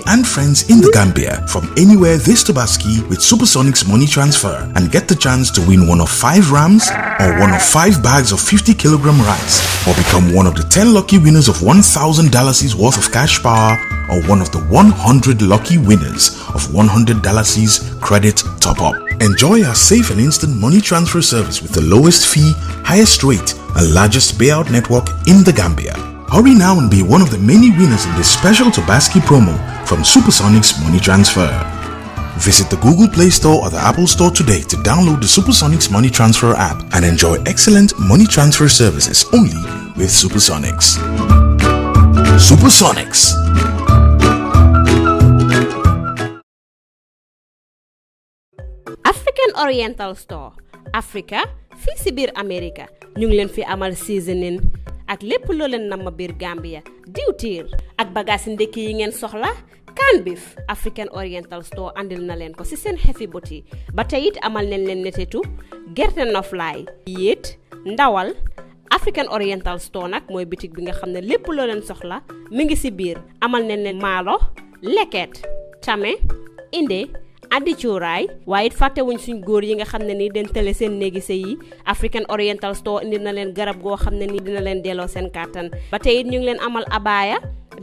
and friends in the Gambia from anywhere this Tobaski with Supersonics money transfer and get the chance to win one of 5 rams or one of 5 bags of 50-kilogram rice, or become one of the 10 lucky winners of $1,000 worth of cash power, or one of the 100 lucky winners of $100 credit top-up. Enjoy our safe and instant money transfer service with the lowest fee, highest rate, and largest payout network in the Gambia. Hurry now and be one of the many winners in this special Tobaski promo from Supersonics Money Transfer. Visit the Google Play Store or the Apple Store today to download the Supersonics Money Transfer app and enjoy excellent money transfer services only with Supersonics. Supersonics. African Oriental Store Africa fii si biir America ñu ngi leen fi amal seasoning ak lépp loo leen nam biir Gambia diwtiir ak bagage ndekki yi ngeen soxla canned beef African Oriental Store andil na leen ko si seen heavy boti ba tey it amal nañ leen netetu gerte noflaay yéet ndawal African Oriental Store nag mooy bitik bi nga xam ne lépp loo leen soxla mi ngi si biir amal nañ leen maalo leket tame inde andi cuuraay waaye it fàtte wuñ suñ góor yi nga xam ne ni den tele seen néegi sëy yi African Oriental Store indi na leen garab goo xam ne ni dina leen delloo seen kàttan ba tey it ñu ngi leen amal abaya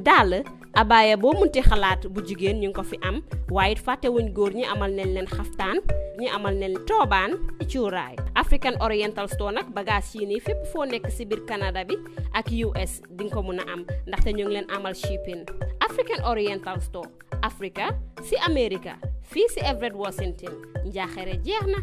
dàll abaya boo munti xalaat bu jigéen ñu ngi ko fi am waaye it fàtte wuñ góor ñi amal nañ leen xaftaan ñi amal nañ toobaan cuuraay African Oriental Store nag bagage yi nii fépp foo nekk si biir Canada bi ak US di nga ko mun a am ndaxte ñu ngi leen amal shipping African Oriental Store Africa si America fii si Everett Washington njaaxare jeex na.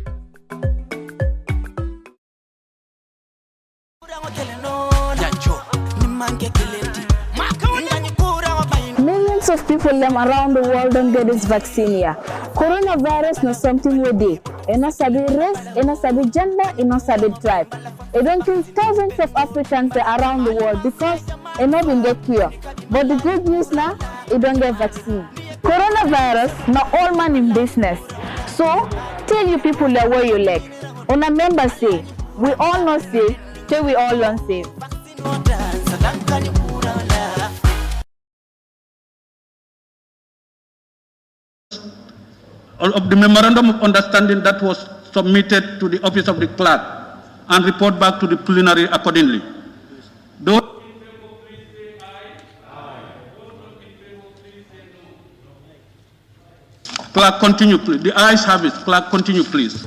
Millions of people around the world don't get this vaccine here. Coronavirus not something we do. It not sabi race, it not sabi gender, it not sabi tribe. It don't kill thousands of Africans around the world because it not been get cure. But the good news now, it don't get vaccine. Coronavirus not all man in business. So tell you people the way you like. On a member say, we all not safe till we all not safe. Of the memorandum of understanding that was submitted to the office of the clerk and report back to the plenary accordingly. Those in favor, please say aye. Those not in favor, please say no. Clerk, continue, please. The ayes have it. Clerk, continue, please.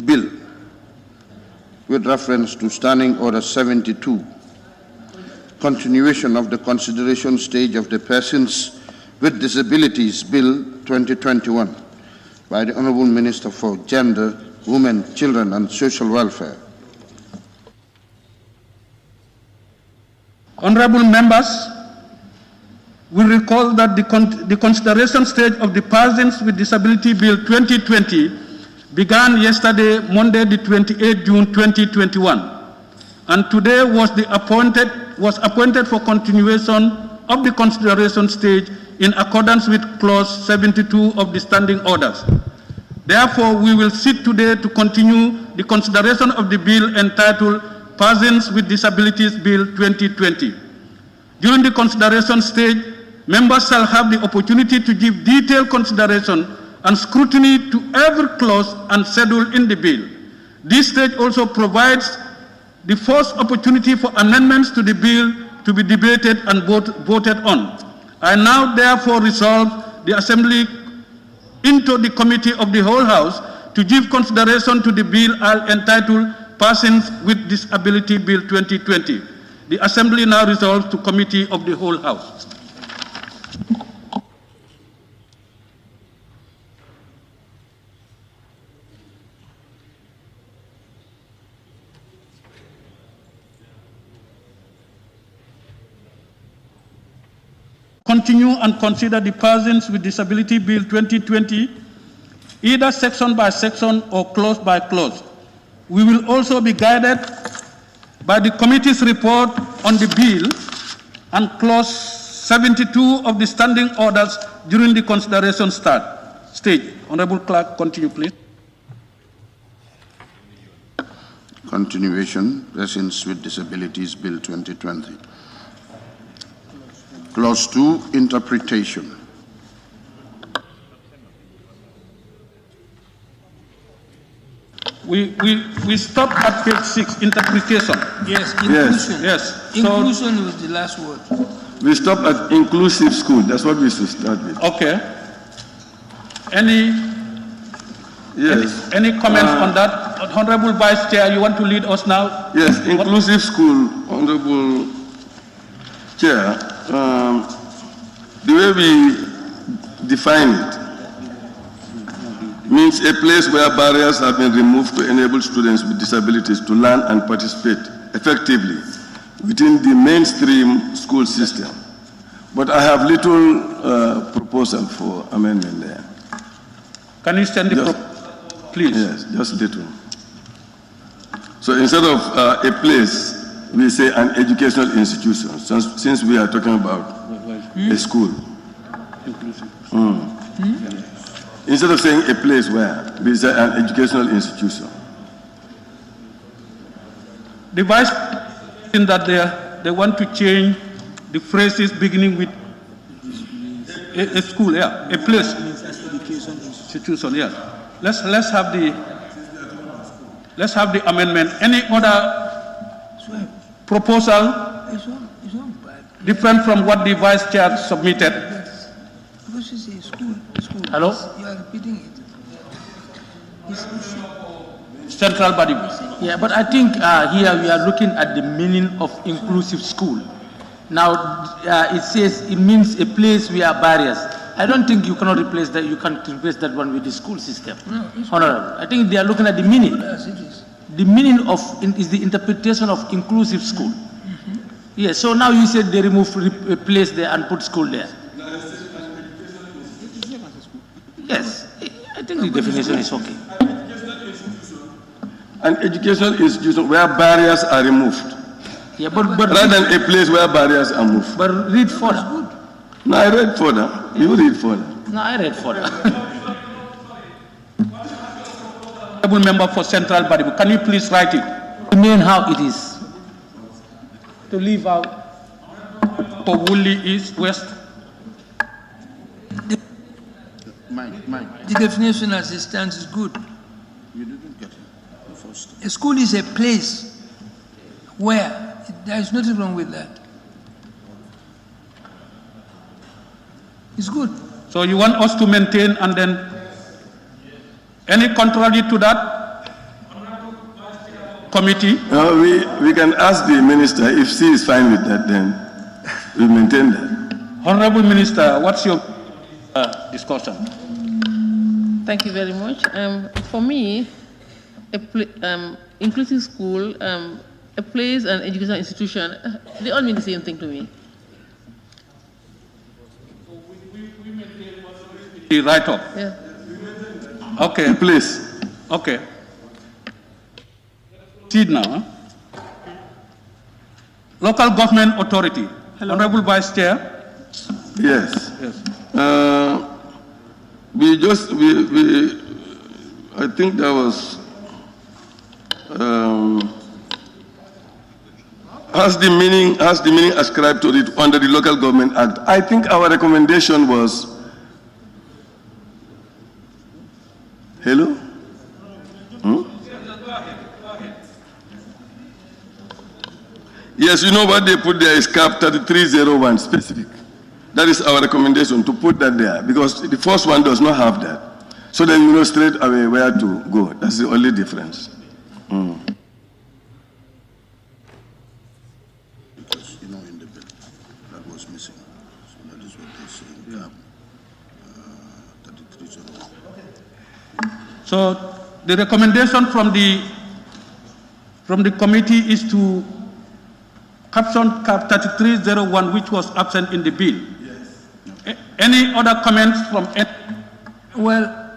Bill, with reference to Standing Order 72, continuation of the consideration stage of the Persons with Disabilities Bill 2021 by the Honourable Minister for Gender, Women, Children and Social Welfare. Honourable members, we recall that the consideration stage of the Persons with Disability Bill 2020 began yesterday, Monday, the 28th June 2021, and today was appointed for continuation of the consideration stage in accordance with Clause 72 of the Standing Orders. Therefore, we will sit today to continue the consideration of the bill entitled Persons with Disabilities Bill 2020. During the consideration stage, members shall have the opportunity to give detailed consideration and scrutiny to every clause and schedule in the bill. This stage also provides the first opportunity for amendments to the bill to be debated and voted on. I now therefore resolve the Assembly into the Committee of the Whole House to give consideration to the bill entitled Persons with Disability Bill 2020. The Assembly now resolves to Committee of the Whole House. Continue and consider the Persons with Disability Bill 2020, either section by section or clause by clause. We will also be guided by the committee's report on the bill and clause 72 of the standing orders during the consideration stage. Honorable Clerk, continue, please. Continuation, Persons with Disabilities Bill 2020. Clause 2, Interpretation. We stopped at page 6, interpretation. Yes, inclusion. Yes. Inclusion was the last word. We stopped at inclusive school. That's what we should start with. Okay. Any comments on that? Honorable Vice Chair, you want to lead us now? Yes, inclusive school, Honorable Chair. The way we define it means a place where barriers have been removed to enable students with disabilities to learn and participate effectively within the mainstream school system. But I have little proposal for amendment there. Can you send the proposal, please? Yes, just little. So instead of a place, we say an educational institution, since we are talking about a school. Instead of saying a place where, we say an educational institution. The Vice in that they want to change the phrases beginning with a school, yeah, a place, institution, yeah. Let's have the amendment. Any other proposal different from what the Vice Chair submitted? Hello? You are repeating it. Central body. Yeah, but I think here we are looking at the meaning of inclusive school. Now, it says it means a place where barriers. I don't think you cannot replace that. You can replace that one with the school system. No, Honorable, I think they are looking at the meaning. yes, it is. The meaning of is the interpretation of inclusive school. Yes. So now you said they remove a place there and put school there. Yes, I think the definition is okay. An educational institution where barriers are removed. Yeah, but rather than a place where barriers are moved. But read further. No, I read further. You read further. No, I read further. Honorable member for Central Body, can you please write it? Remain how it is. To leave out. For Woolly East, West. The definition as it stands is good. You didn't get it the first. A school is a place where there is nothing wrong with that. It's good. So you want us to maintain, and then any contrary to that? Committee? We can ask the minister if she is fine with that, then we maintain that. Honorable Minister, what's your discussion? Thank you very much. For me, inclusive school, a place, an educational institution, they all mean the same thing to me. Right up. Yeah. Okay. Please. Okay. Proceed now. Huh? Local government authority. Hello. Honorable Vice Chair. Yes. Yes. I think there was, has the meaning ascribed to it under the Local Government Act. I think our recommendation was, hello? Yes, you know what they put there is cap 3301 specific. That is our recommendation, to put that there, because the first one does not have that. So then you know straight away where to go. That's the only difference. Because, you know, in the bill, that was missing. So that is what they're saying, cap 3301. So the recommendation from the committee is to caption cap 3301, which was absent in the bill. Yes. Any other comments from it? Well,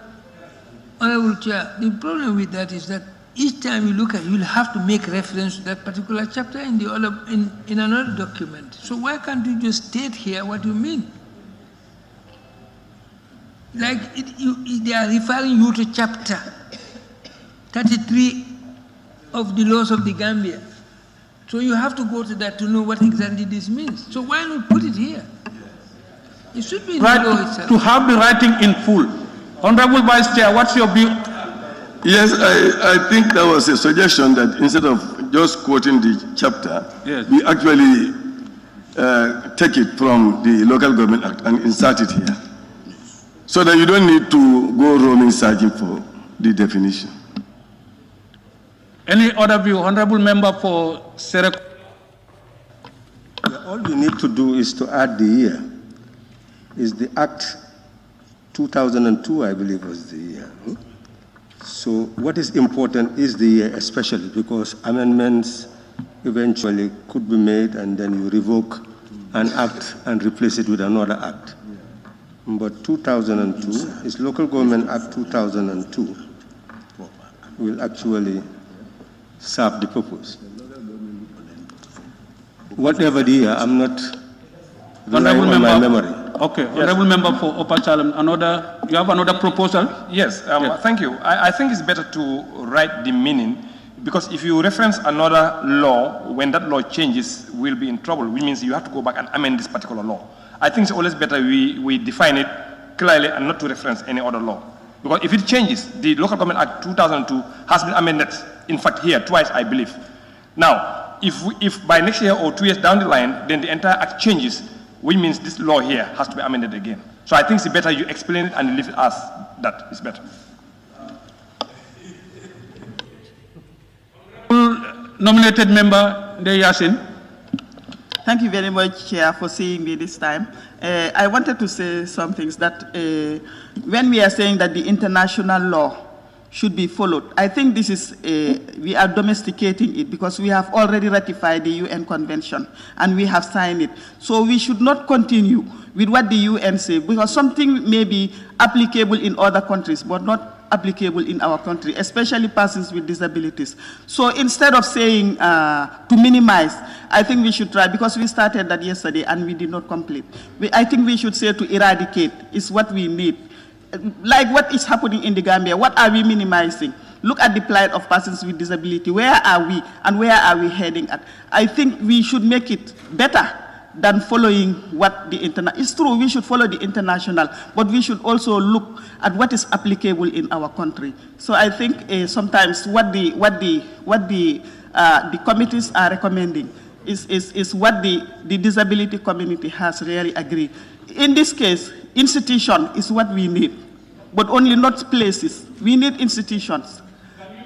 Honorable Chair, the problem with that is that each time you look at it, you'll have to make reference to that particular chapter in the other in another document. So why can't you just state here what you mean? Like they are referring you to chapter 33 of the laws of the Gambia. So you have to go to that to know what exactly this means. So why not put it here? It should be in the law itself. To have the writing in full. Honorable Vice Chair, what's your view? Yes, I think there was a suggestion that instead of just quoting the chapter, yes, we actually take it from the Local Government Act and insert it here. So that you don't need to go roaming searching for the definition. Any other view? Honorable Member for Serekunda. All we need to do is to add the year. Is the Act 2002, I believe, was the year. So what is important is the year, especially because amendments eventually could be made and then you revoke an act and replace it with another act. But 2002 is Local Government Act 2002 will actually serve the purpose. Whatever the year, I'm not relying on my memory. Okay, yes. Honorable Member for Opachalam, you have another proposal? Yes, thank you. I think it's better to write the meaning, because if you reference another law, when that law changes, we'll be in trouble, which means you have to go back and amend this particular law. I think it's always better we define it clearly and not to reference any other law. Because if it changes, the Local Government Act 2002 has been amended, in fact, here twice, I believe. Now, if by next year or 2 years down the line, then the entire act changes, which means this law here has to be amended again. So I think it's better you explain it and leave it as that. It's better. Nominated Member Yasin. Thank you very much, Chair, for seeing me this time. I wanted to say some things that when we are saying that the international law should be followed, I think this is, we are domesticating it because we have already ratified the UN Convention and we have signed it. So we should not continue with what the UN says, because something may be applicable in other countries but not applicable in our country, especially persons with disabilities. So instead of saying to minimize, I think we should try, because we started that yesterday and we did not complete. I think we should say to eradicate is what we need. Like what is happening in the Gambia, what are we minimizing? Look at the plight of persons with disability. Where are we and where are we heading at? I think we should make it better than following what the international. It's true, we should follow the international, but we should also look at what is applicable in our country. So I think sometimes what the committees are recommending is what the disability community has really agreed. In this case, institution is what we need, but only not places. We need institutions.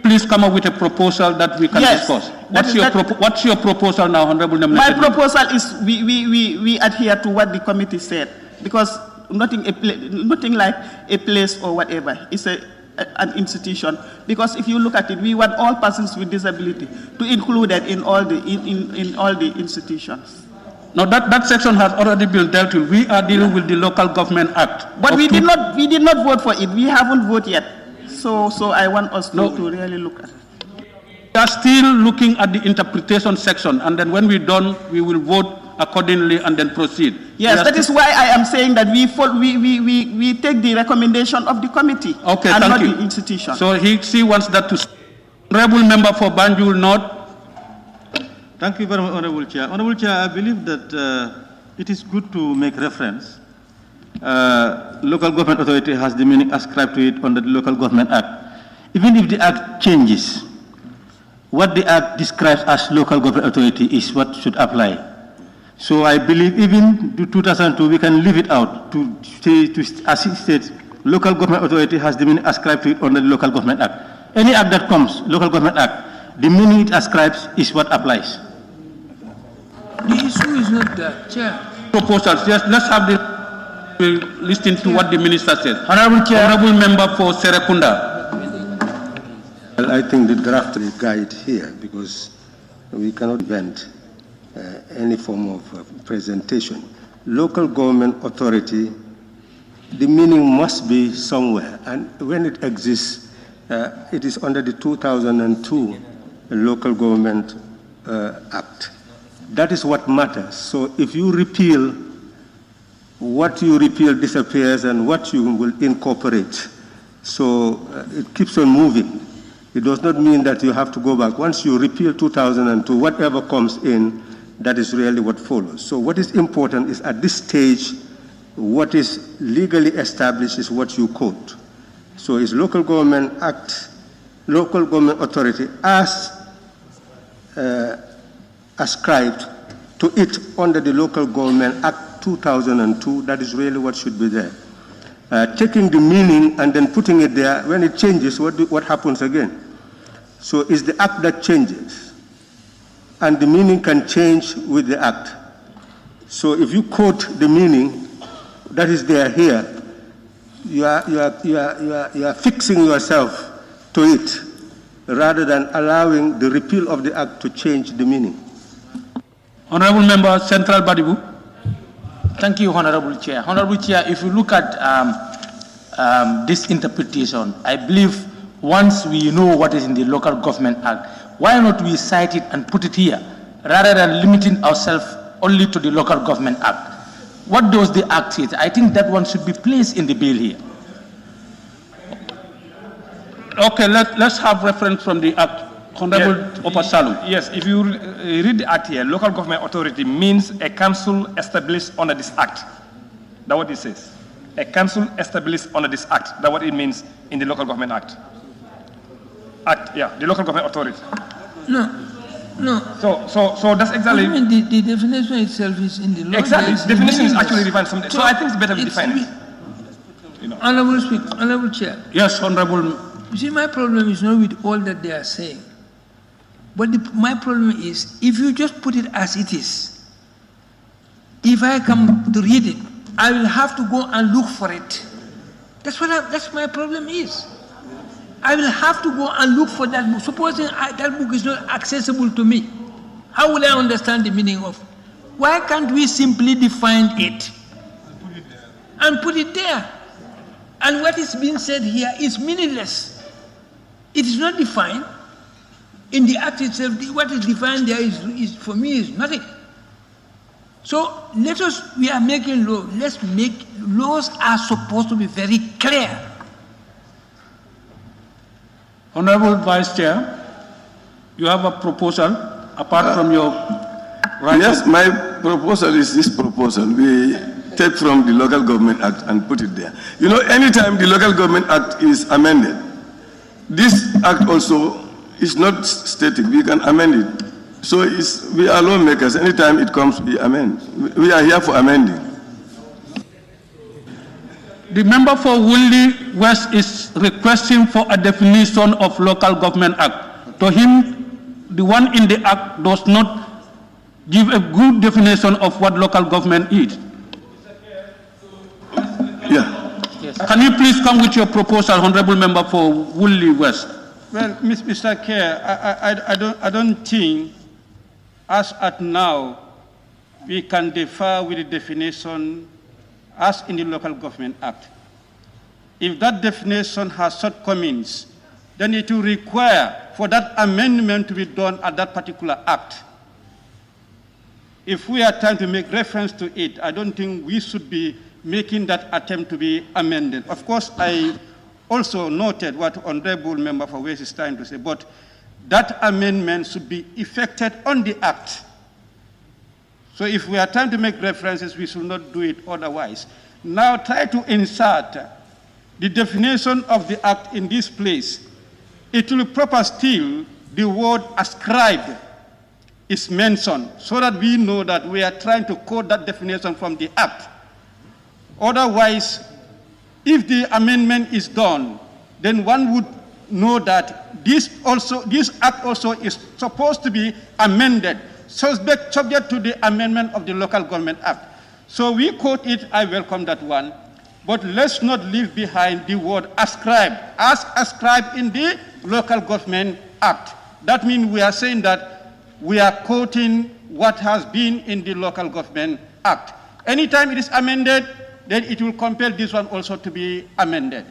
Please come up with a proposal that we can discuss. What's your proposal now, Honorable Member? My proposal is we adhere to what the committee said, because nothing like a place or whatever. It's an institution, because if you look at it, we want all persons with disability to include it in all the institutions. Now that section has already been dealt with. We are dealing with the Local Government Act. But we did not vote for it. We haven't voted yet. So I want us to really look at it. We are still looking at the interpretation section, and then when we're done, we will vote accordingly and then proceed. Yes, that is why I am saying that we take the recommendation of the committee and not the institution. So he wants that to. Honorable Member for Banjul North. Thank you very much, Honorable Chair. Honorable Chair, I believe that it is good to make reference. Local government authority has the meaning ascribed to it under the Local Government Act. Even if the Act changes, what the Act describes as local government authority is what should apply. So I believe even to 2002, we can leave it out to as it states, local government authority has the meaning ascribed to it under the Local Government Act. Any act that comes, Local Government Act, the meaning it ascribes is what applies. The issue is not that, Chair. Proposals, yes, let's have listen to what the Minister says. Honorable Chair. Honorable Member for Serekunda. Well, I think the draft guide here, because we cannot invent any form of presentation. Local government authority, the meaning must be somewhere, and when it exists, it is under the 2002 Local Government Act. That is what matters. So if you repeal what you repeal disappears and what you will incorporate. So it keeps on moving. It does not mean that you have to go back. Once you repeal 2002, whatever comes in, that is really what follows. So what is important is at this stage, what is legally established is what you quote. So it's Local Government Act, Local Government Authority as ascribed to it under the Local Government Act 2002, that is really what should be there. Taking the meaning and then putting it there, when it changes, what happens again? So it's the act that changes, and the meaning can change with the act. So if you quote the meaning that is there here, you are fixing yourself to it, rather than allowing the repeal of the act to change the meaning. Honorable Member, Central Badibu. Thank you, Honorable Chair. Honorable Chair, if you look at this interpretation, I believe once we know what is in the Local Government Act, why not we cite it and put it here, rather than limiting ourselves only to the Local Government Act? What does the Act say? I think that one should be placed in the bill here. Okay, let's have reference from the Act. Honorable Opasalu. Yes, if you read the Act here, Local Government Authority means a council established under this Act. That's what it says. A council established under this Act. That's what it means in the Local Government Act. The Local Government Authority. No. So that's exactly. I mean, the definition itself is in the law. Exactly, definition is actually defined something. So I think it's better to define it. Honorable Chair. Yes, Honorable. You see, my problem is not with all that they are saying. But my problem is, if you just put it as it is, if I come to read it, I will have to go and look for it. That's my problem is. I will have to go and look for that book. Supposing that book is not accessible to me, how will I understand the meaning of it? Why can't we simply define it and put it there? And what is being said here is meaningless. It is not defined. In the Act itself, what is defined there is for me is nothing. So we are making law. Let's make laws are supposed to be very clear. Honorable Vice Chair, you have a proposal apart from your right. Yes, my proposal is this proposal. We take from the Local Government Act and put it there. You know, anytime the Local Government Act is amended, this act also is not static. We can amend it. So we are lawmakers. Anytime it comes, we amend. We are here for amending. The member for Woolly West is requesting for a definition of Local Government Act. To him, the one in the Act does not give a good definition of what local government is. Yeah. Yes. Can you please come with your proposal, Honorable Member for Woolly West? Well, Mr. Chair, I don't think, as at now, we can differ with the definition as in the Local Government Act. If that definition has shortcomings, then it will require for that amendment to be done at that particular act. If we are trying to make reference to it, I don't think we should be making that attempt to be amended. Of course, I also noted what Honorable Member for West is trying to say, but that amendment should be effected on the act. So if we are trying to make references, we should not do it otherwise. Now try to insert the definition of the act in this place. It will be proper still the word ascribed is mentioned so that we know that we are trying to quote that definition from the act. Otherwise, if the amendment is done, then one would know that this act also is supposed to be amended, subject to the amendment of the Local Government Act. So we quote it, I welcome that one, but let's not leave behind the word ascribed, as ascribed in the Local Government Act. That means we are saying that we are quoting what has been in the Local Government Act. Anytime it is amended, then it will compel this one also to be amended.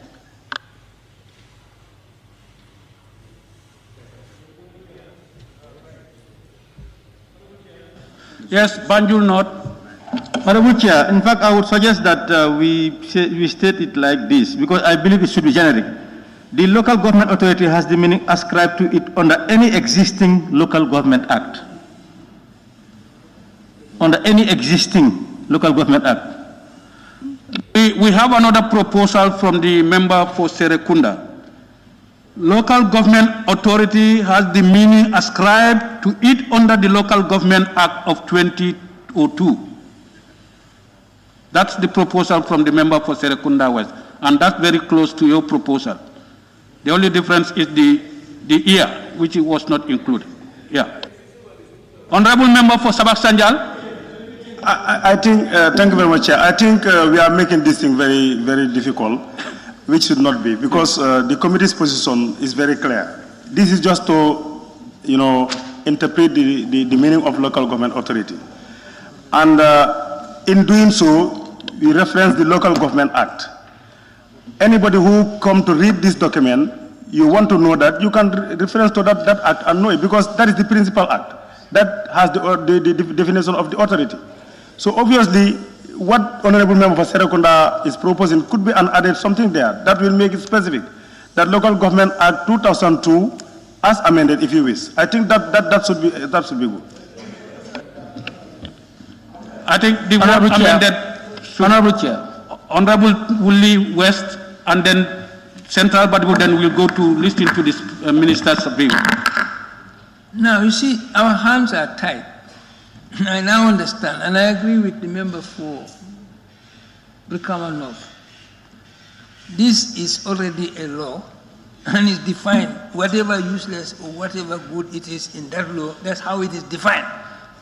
Yes, Banjul North. Honorable Chair, in fact, I would suggest that we state it like this, because I believe it should be generic. The local government authority has the meaning ascribed to it under any existing local government act. Under any existing local government act. We have another proposal from the member for Serekunda. Local government authority has the meaning ascribed to it under the Local Government Act of 2002. That's the proposal from the member for Serekunda West, and that's very close to your proposal. The only difference is the year, which was not included. Yeah. Honorable member for Sabak Sanjal. I think, thank you very much, Chair. I think we are making this thing very, very difficult, which should not be, because the committee's position is very clear. This is just to, interpret the meaning of local government authority. And in doing so, we reference the Local Government Act. Anybody who come to read this document, you want to know that, you can reference to that act and know it, because that is the principal act that has the definition of the authority. So obviously, what Honorable Member for Serekunda is proposing could be an added something there that will make it specific. That Local Government Act 2002, as amended, if you wish. I think that should be good. I think the one amended. Honorable Chair. Honorable Woolley West, and then Central Badibu, then we'll go to listen to this minister's view. Now, you see, our hands are tied. I now understand, and I agree with the member for Brikama North. This is already a law, and it's defined. Whatever useless or whatever good it is in that law, that's how it is defined.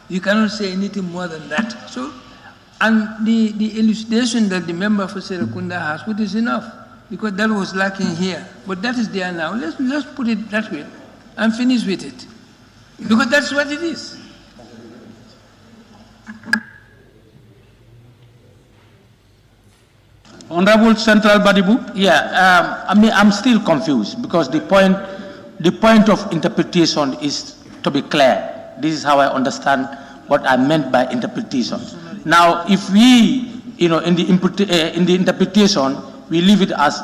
You cannot say anything more than that. So, and the elucidation that the member for Serekunda has put is enough, because that was lacking here. But that is there now. Let's put it that way and finish with it, because that's what it is. Honorable Central Badibu? Yeah, I'm still confused, because the point of interpretation is to be clear. This is how I understand what I meant by interpretation. Now, if we, in the interpretation, we leave it as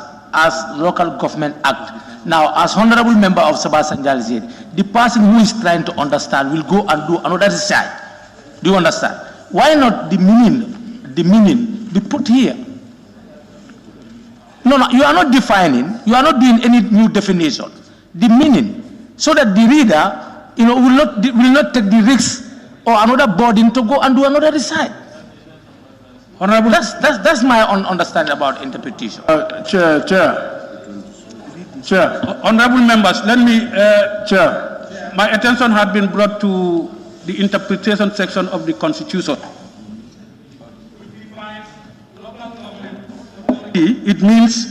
Local Government Act. Now, as Honorable Member of Sabah Sanjal said, the person who is trying to understand will go and do another side. Do you understand? Why not the meaning be put here? No, you are not defining, you are not doing any new definition. The meaning, so that the reader, will not take the risk or another burden to go and do another side. Honorable, that's my understanding about interpretation. Chair. Honorable members, let me, Chair. My attention had been brought to the interpretation section of the Constitution. It means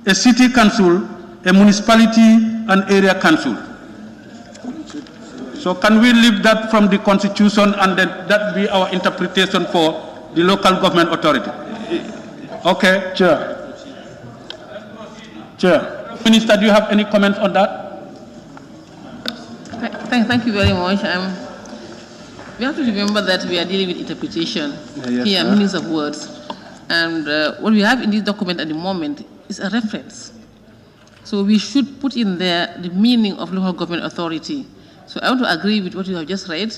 a city council, a municipality, an area council. So can we leave that from the Constitution and then that be our interpretation for the local government authority? Okay. Chair. Minister, do you have any comments on that? Thank you very much. We have to remember that we are dealing with interpretation here, meanings of words. And what we have in this document at the moment is a reference. So we should put in there the meaning of local government authority. So I want to agree with what you have just read.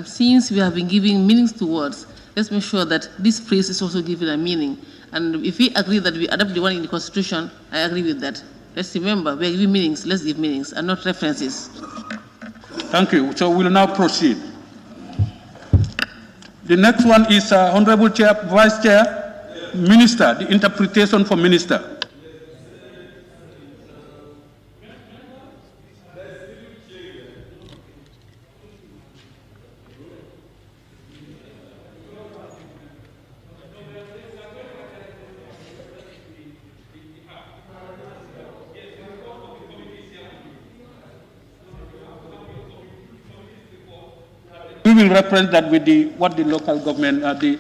Since we have been giving meanings to words, let's make sure that this phrase is also given a meaning. And if we agree that we adopt the one in the Constitution, I agree with that. Let's remember, we are giving meanings, let's give meanings, and not references. Thank you. So we'll now proceed. The next one is Honorable Chair, Vice Chair, Minister, the interpretation for Minister. We will reference that with what the local government, the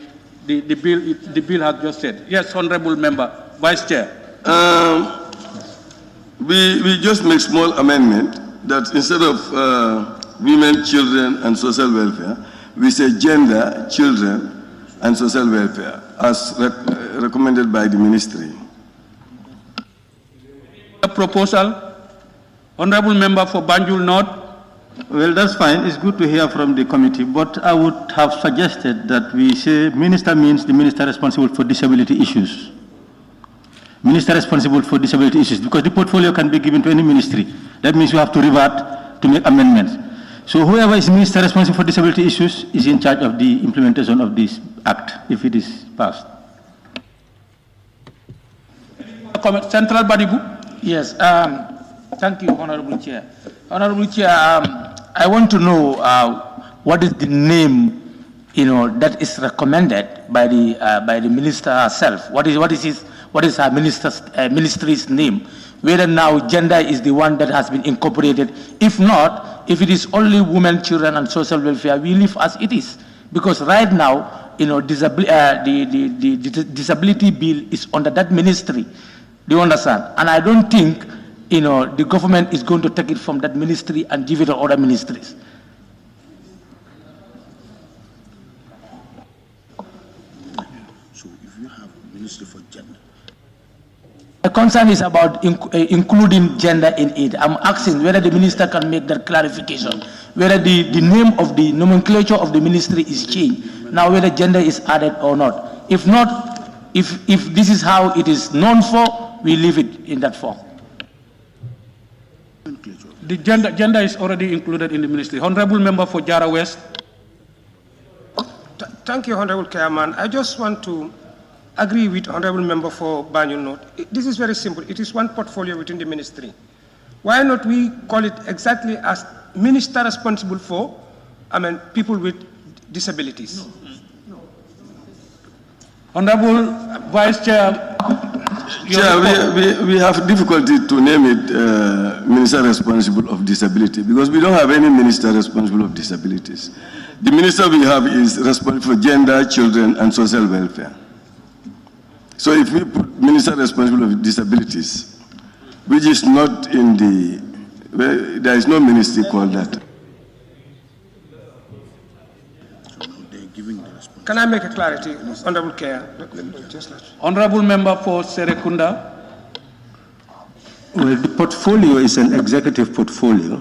bill has just said. Yes, Honorable Member, Vice Chair. We just make small amendment that instead of women, children, and social welfare, we say gender, children, and Social Welfare, as recommended by the Ministry. A proposal, Honorable Member for Banjul North. Well, that's fine. It's good to hear from the committee, but I would have suggested that we say minister means the minister responsible for disability issues. Minister responsible for disability issues, because the portfolio can be given to any ministry. That means you have to revert to make amendments. So whoever is minister responsible for disability issues is in charge of the implementation of this act, if it is passed. Central Badibu? Yes. Thank you, Honorable Chair. Honorable Chair, I want to know what is the name, that is recommended by the minister herself. What is her ministry's name? Whether now gender is the one that has been incorporated. If not, if it is only women, children, and social welfare, we leave as it is. Because right now, the disability bill is under that ministry. Do you understand? And I don't think, the government is going to take it from that ministry and give it to other ministries. So if you have a ministry for gender. The concern is about including gender in it. I'm asking whether the minister can make that clarification, whether the name of the nomenclature of the ministry is changed, now whether gender is added or not. If not, if this is how it is known for, we leave it in that form. The gender is already included in the ministry. Honorable Member for Jara West. Thank you, Honorable Chairman. I just want to agree with Honorable Member for Banjul North. This is very simple. It is one portfolio within the ministry. Why not we call it exactly as minister responsible for, people with disabilities? Honorable Vice Chair. Chair, we have difficulty to name it Minister responsible of disability because we don't have any minister responsible of disabilities. The minister we have is responsible for gender, children, and social welfare. So if we put minister responsible of disabilities, which is not in there is no ministry called that. Can I make a clarity, Honorable Chair? Honorable Member for Serekunda. Well, the portfolio is an executive portfolio.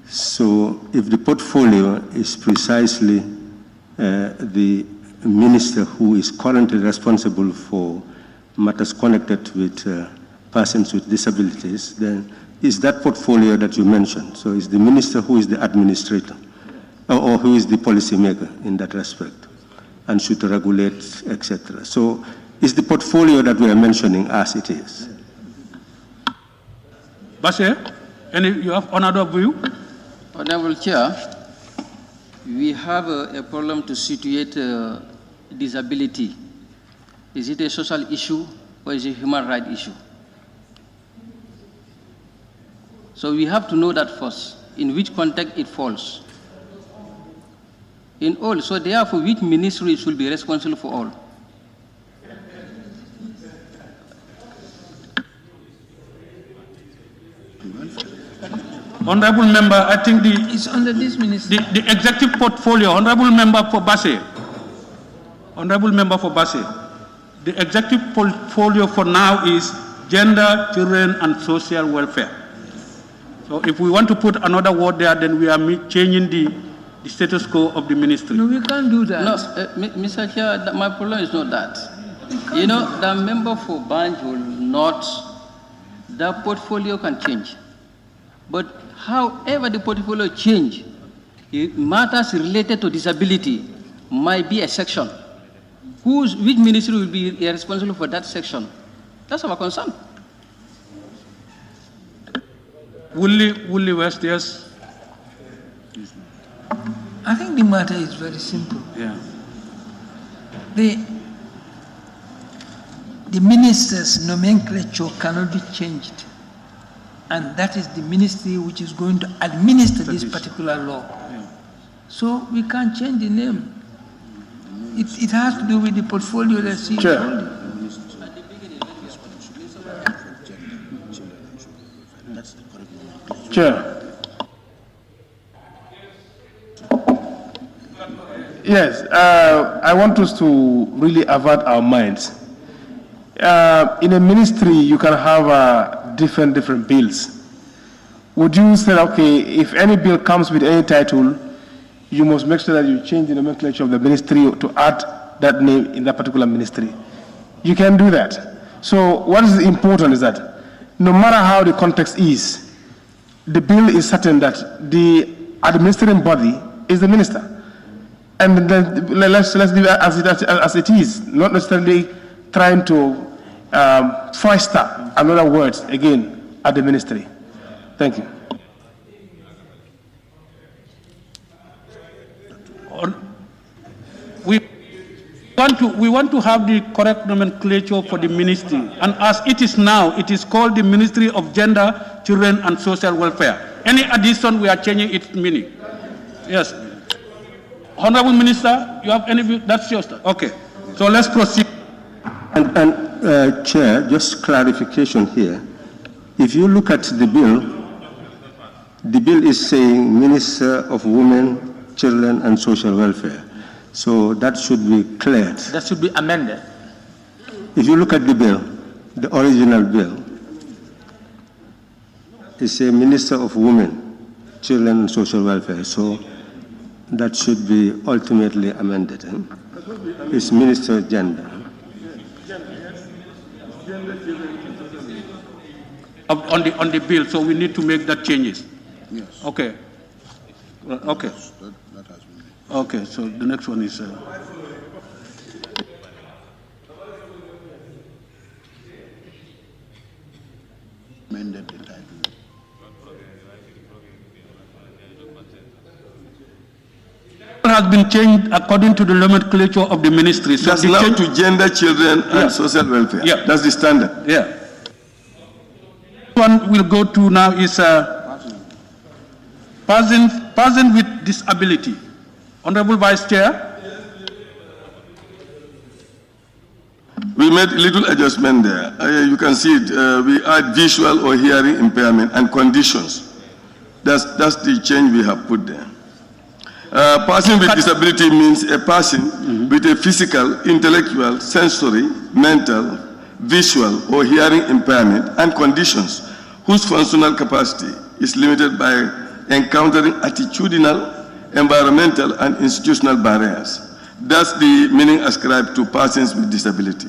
So if the portfolio is precisely the minister who is currently responsible for matters connected with persons with disabilities, then it's that portfolio that you mentioned. So it's the minister who is the administrator or who is the policy maker in that respect and should regulate, etc. So it's the portfolio that we are mentioning as it is. Bashe, you have another view? Honorable Chair, we have a problem to situate disability. Is it a social issue or is it a human rights issue? So we have to know that first, in which context it falls. In all, so therefore, which ministry should be responsible for all? Honorable Member, I think it's under this ministry. The executive portfolio, Honorable Member for Basse. Honorable Member for Basse. The executive portfolio for now is gender, children, and social welfare. So if we want to put another word there, then we are changing the status quo of the ministry. No, we can't do that. No, Mr. Chair, my problem is not that. The member for Banjul North, the portfolio can change. But however the portfolio change, matters related to disability might be a section. Which ministry will be responsible for that section? That's our concern. Woolly West, yes. I think the matter is very simple. Yeah. The minister's nomenclature cannot be changed. And that is the ministry which is going to administer this particular law. Yeah. So we can't change the name. It has to do with the portfolio that she is holding. Chair. Yes, I want us to really avert our minds. In a ministry, you can have different bills. Would you say, okay, if any bill comes with any title, you must make sure that you change the nomenclature of the ministry to add that name in that particular ministry? You can do that. So what is important is that no matter how the context is, the bill is certain that the administrating body is the minister. And then let's leave it as it is, not necessarily trying to foster another words again at the ministry. Thank you. We want to have the correct nomenclature for the ministry, and as it is now, it is called the Ministry of Gender, Children and Social Welfare. Any addition, we are changing its meaning. Yes. Honorable Minister, you have any view? That's your stuff. Okay. So let's proceed. And Chair, just clarification here. If you look at the bill is saying Minister of Women, Children and Social Welfare. So that should be cleared. That should be amended. If you look at the bill, the original bill, it says Minister of Women, Children and Social Welfare. So that should be ultimately amended. It's Minister of Gender. On the bill, so we need to make that changes. Yes. Okay. Okay. That has been made. Okay, so the next one is... Amended the title. has been changed according to the nomenclature of the ministry. So that's now to gender, children, and social welfare. Yeah. That's the standard. Yeah. One we'll go to now is person with disability. Honorable Vice Chair. We made a little adjustment there. You can see it. We add visual or hearing impairment and conditions. That's the change we have put there. Person with disability means a person with a physical, intellectual, sensory, mental, visual, or hearing impairment and conditions whose functional capacity is limited by encountering attitudinal, environmental, and institutional barriers. That's the meaning ascribed to persons with disability.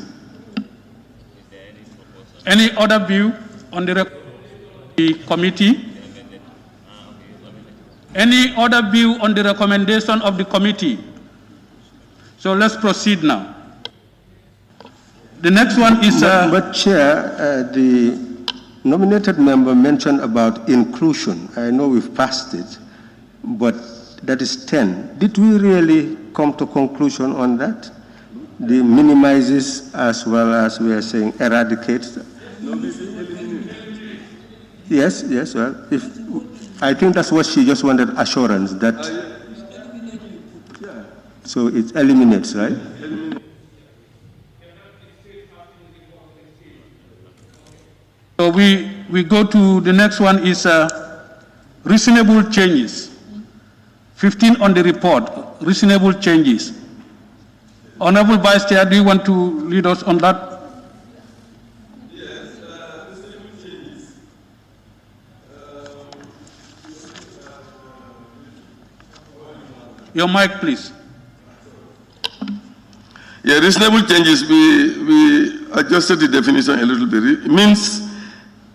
Any other view on the committee? Any other view on the recommendation of the committee? So let's proceed now. The next one is... But Chair, the nominated member mentioned about inclusion. I know we've passed it, but that is 10. Did we really come to conclusion on that? The minimizes as well as we are saying eradicates. Yes, yes, well, I think that's what she just wanted, assurance that, so it eliminates, right? So we go to the next one is reasonable changes. 15 on the report, reasonable changes. Honorable Vice Chair, do you want to lead us on that? Your mic, please. Yeah, reasonable changes, we adjusted the definition a little bit. It means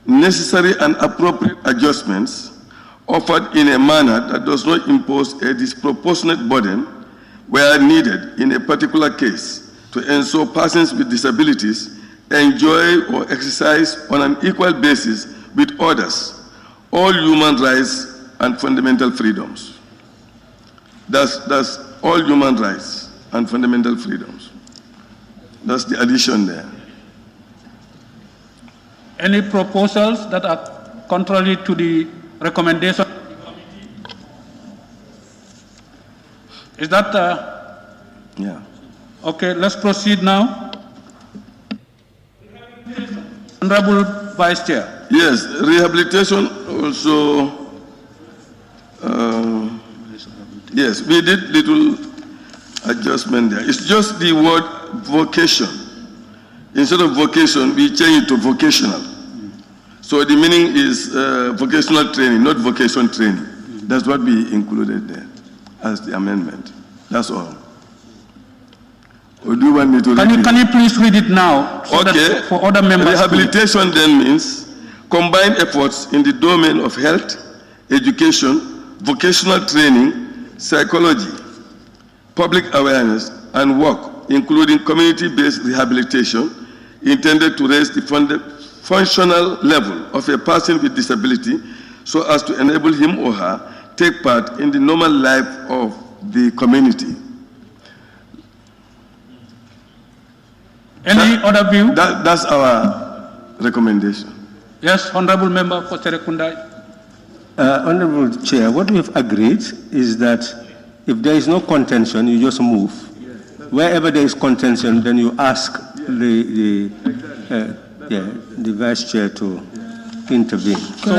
necessary and appropriate adjustments offered in a manner that does not impose a disproportionate burden where needed in a particular case to ensure persons with disabilities enjoy or exercise on an equal basis with others all human rights and fundamental freedoms. That's all human rights and fundamental freedoms. That's the addition there. Any proposals that are contrary to the recommendation? Is that... yeah. Okay, let's proceed now. Honorable Vice Chair. Yes, rehabilitation also... yes, we did little adjustment there. It's just the word vocation. Instead of vocation, we change it to vocational. So the meaning is vocational training, not vocation training. That's what we included there as the amendment. That's all. Or do you want me to read it? Can you please read it now? So okay. That for other members. Rehabilitation then means combined efforts in the domain of health, education, vocational training, psychology, public awareness, and work, including community-based rehabilitation, intended to raise the functional level of a person with disability so as to enable him or her take part in the normal life of the community. Any other view? That's our recommendation. Yes, Honorable Member for Serekunda. Honorable Chair, what we've agreed is that if there is no contention, you just move. Wherever there is contention, then you ask the Vice Chair to intervene. So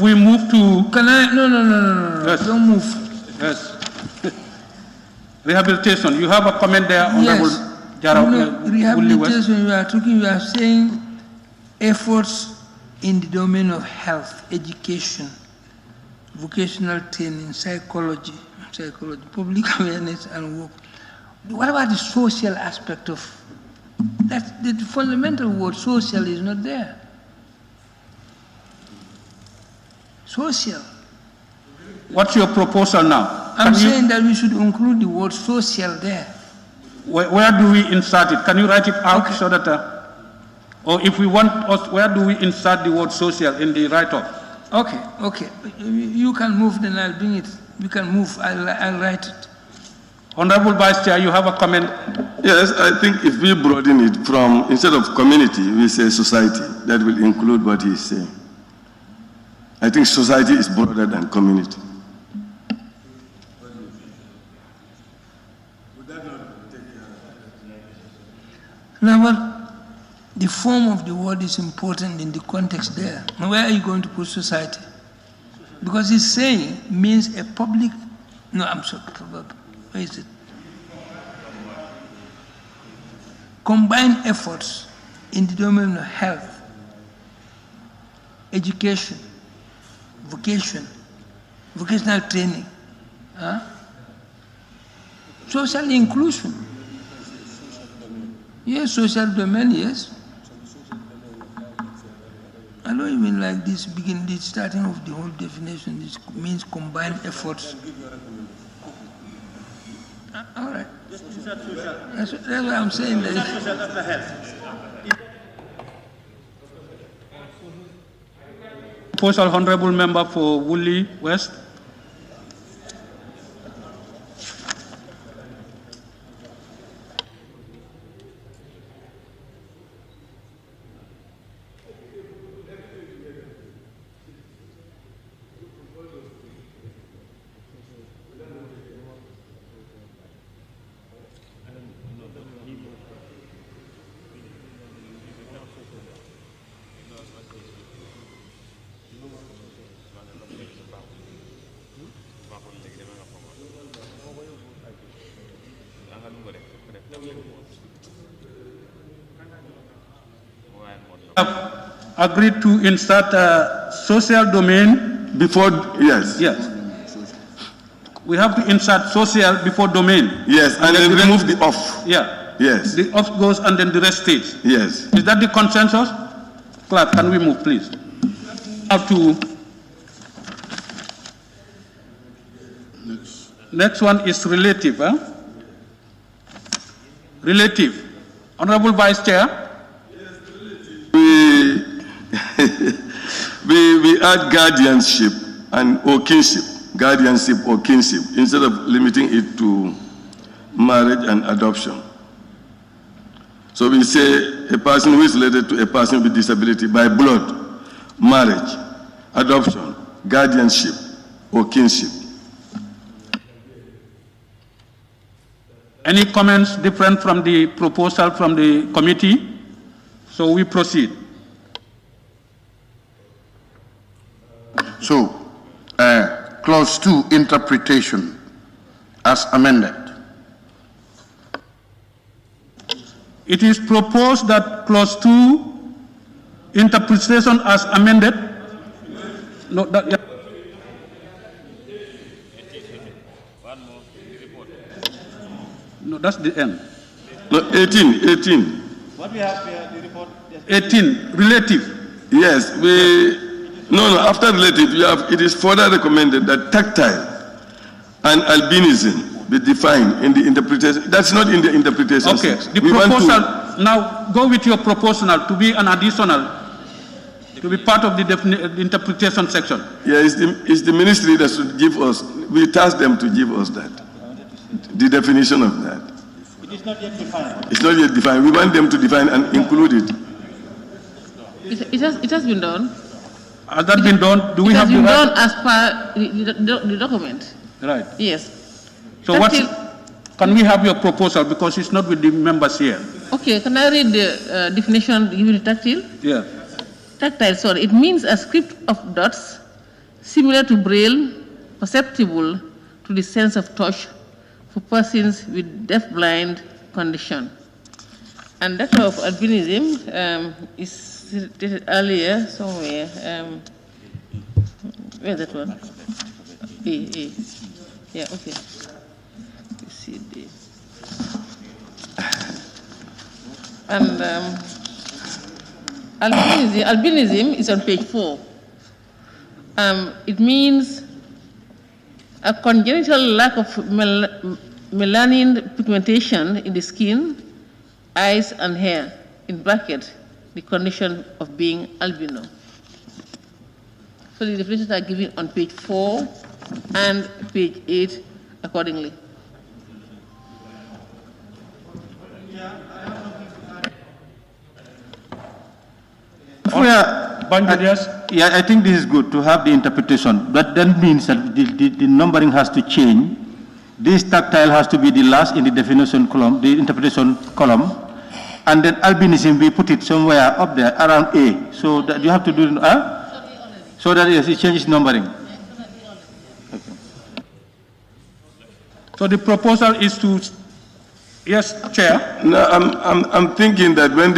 we move to... Can I? No. Yes. Don't move. Yes. Rehabilitation. You have a comment there, Honorable Yes. Rehabilitation, we are saying efforts in the domain of health, education, vocational training, psychology, public awareness and work. What about the social aspect of that? The fundamental word social is not there. Social. What's your proposal now? I'm saying that we should include the word social there. Where do we insert it? Can you write it out so that, or if we want us, where do we insert the word social in the write-up? Okay. You can move, then I'll bring it. We can move, I'll write it. Honorable Vice Chair, you have a comment? Yes, I think if we broaden it from, instead of community, we say society. That will include what he's saying. I think society is broader than community. Now, but the form of the word is important in the context there. Now, where are you going to put society? Because it's saying means a public, no, I'm sorry, where is it? Combined efforts in the domain of health, education, vocation, vocational training, social inclusion. Yes, social domain, yes. I don't even like this the starting of the whole definition. This means combined efforts. All right. That's what I'm saying. Proposal, Honorable Member for Woolly West. Agreed to insert social domain before, yes. Yes. We have to insert social before domain. Yes, and then remove the off. Yeah. Yes. The off goes and then the rest stays. Yes. Is that the consensus? Clerk, can we move, please? Up to next one is relative. Relative. Honorable Vice Chair. We add guardianship and or kinship, guardianship or kinship, instead of limiting it to marriage and adoption. So we say a person who is related to a person with disability by blood, marriage, adoption, guardianship, or kinship. Any comments different from the proposal from the committee? So we proceed. So, clause 2, interpretation, as amended. It is proposed that clause 2, interpretation as amended. No, that, yeah. No, that's the end. No, 18. What we have here, the report. 18, relative. Yes, no, after relative, it is further recommended that tactile and albinism be defined in the interpretation. That's not in the interpretation. Okay, the proposal, now go with your proposal to be an additional, to be part of the interpretation section. Yeah, it's the ministry that should give us, we task them to give us that, the definition of that. It is not yet defined. It's not yet defined. We want them to define and include it. It has been done. Has that been done? Do we have the right? It has been done as per the document. Right. Yes. So can we have your proposal, because it's not with the members here? Okay, can I read the definition given to tactile? Yeah. Tactile, sorry. It means a script of dots similar to Braille, perceptible to the sense of touch for persons with deaf-blind condition. And that of albinism is stated earlier somewhere. Where's that one? A. Yeah, okay. You see the. And albinism is on page 4. It means a congenital lack of melanin pigmentation in the skin, eyes, and hair, in bracket, the condition of being albino. So the definitions are given on page 4 and page 8 accordingly. Yeah, I think this is good to have the interpretation, but that means that the numbering has to change. This tactile has to be the last in the definition column, the interpretation column, and then albinism, we put it somewhere up there around A. So that you have to do, so that it changes numbering. Okay. So the proposal is to, yes, Chair. No, I'm thinking that when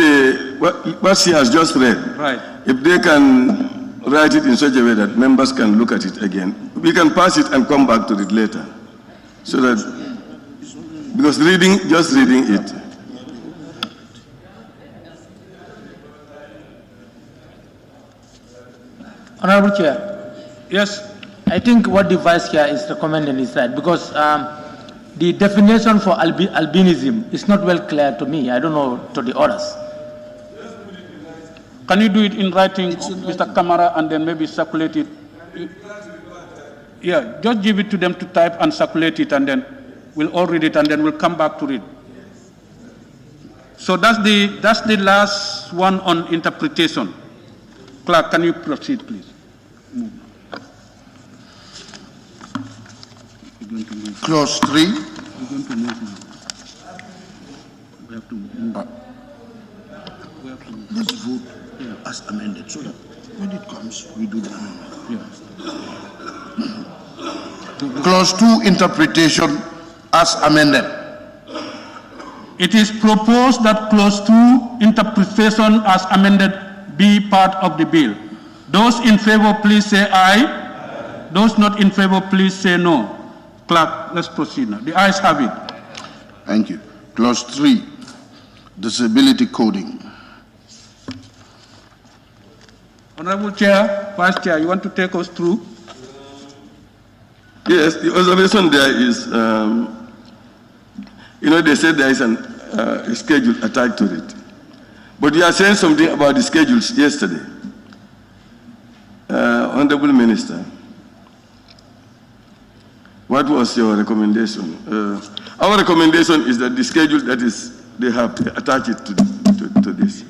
what she has just read, right, if they can write it in such a way that members can look at it again, we can pass it and come back to it later, so that because just reading it. Honorable Chair. Yes. I think what the Vice Chair is recommending is right, because the definition for albinism is not well clear to me. I don't know to the others. Can you do it in writing, Mr. Kamara, and then maybe circulate it? Yeah, just give it to them to type and circulate it, and then we'll all read it, and then we'll come back to read. So that's the last one on interpretation. Clerk, can you proceed, please? Clause 3. Let's vote as amended, so that when it comes, we do the amendment. Clause 2, interpretation as amended. It is proposed that clause 2, interpretation as amended, be part of the bill. Those in favor, please say aye. Those not in favor, please say no. Clerk, let's proceed now. The ayes have it. Thank you. Clause 3, disability coding. Honorable Chair, Vice Chair, you want to take us through? Yes, the observation there is, they said there is a schedule attached to it. But you are saying something about the schedules yesterday. Honorable Minister, what was your recommendation? Our recommendation is that the schedule that is, they have to attach it to this.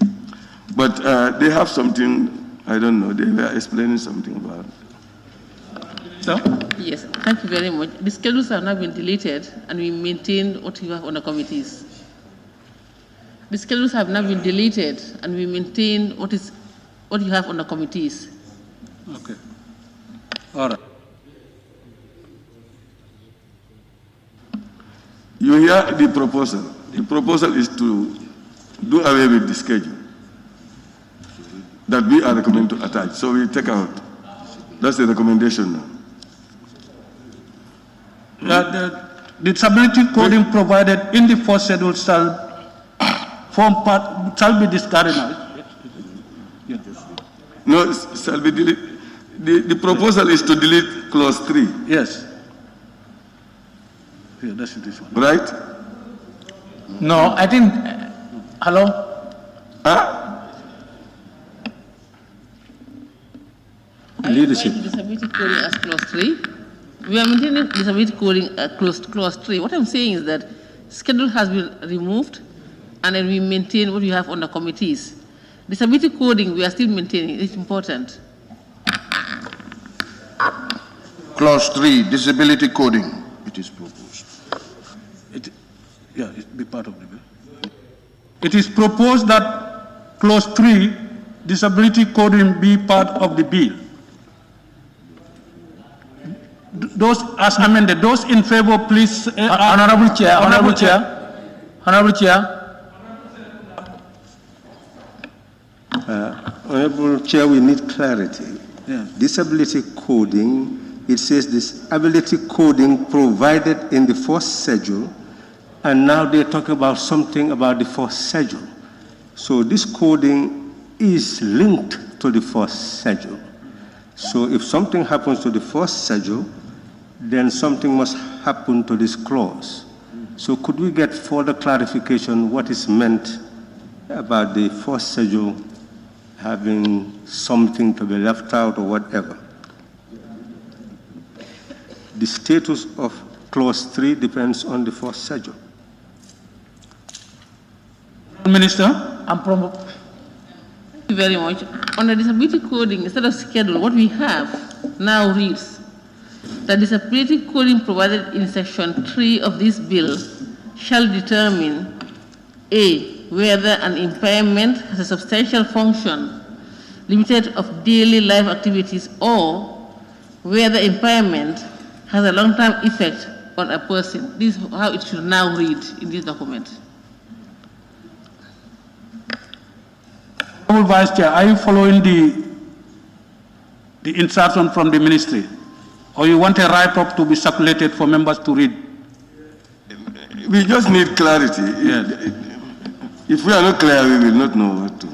But they have something, I don't know, they were explaining something about it. So? Yes, thank you very much. The schedules have not been deleted, and we maintain what you have on the committees. The schedules have not been deleted, and we maintain what you have on the committees. Okay. All right. You hear the proposal. The proposal is to do away with the schedule that we are recommending to attach. So we take out. That's the recommendation now. The disability coding provided in the first schedule shall be discarded now. Yeah. No, shall be deleted. The proposal is to delete clause 3. Yes. Yeah, that's this one. Right? No, I think, hello? Leadership. Disability coding as clause 3. We are maintaining disability coding clause 3. What I'm saying is that schedule has been removed and then we maintain what we have under committees. Disability coding, we are still maintaining. It's important. Clause 3, disability coding. It is proposed. It be part of the bill. It is proposed that clause 3, disability coding, be part of the bill. Those as amended, those in favor, please. Honorable Chair. Honorable Chair, we need clarity. Yeah. Disability coding, it says disability coding provided in the first schedule, and now they talk about something about the first schedule. So this coding is linked to the first schedule. So if something happens to the first schedule, then something must happen to this clause. So could we get further clarification what is meant about the first schedule having something to be left out or whatever? The status of clause 3 depends on the first schedule. Minister? Thank you very much. On the disability coding, instead of schedule, what we have now reads that disability coding provided in section 3 of this bill shall determine A, whether an impairment has a substantial function limited of daily life activities, or whether impairment has a long-term effect on a person. This is how it should now read in this document. Honorable Vice Chair, are you following the instruction from the ministry? Or you want a write-up to be circulated for members to read? We just need clarity. Yes. If we are not clear, we will not know what to.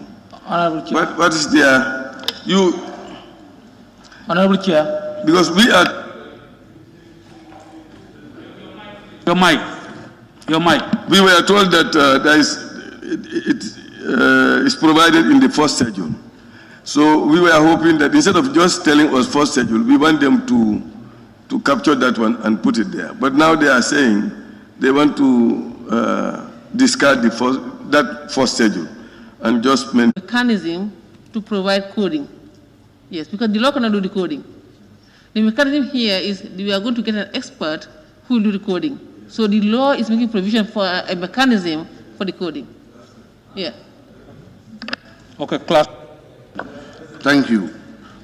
Honorable Chair. What is there? Honorable Chair. Because we are. Your mic. We were told that it is provided in the first schedule. So we were hoping that instead of just telling us first schedule, we want them to capture that one and put it there. But now they are saying they want to discard that first schedule and just mechanism to provide coding. Yes, because the law cannot do the coding. The mechanism here is we are going to get an expert who will do the coding. So the law is making provision for a mechanism for the coding. Yeah. Okay, class. Thank you.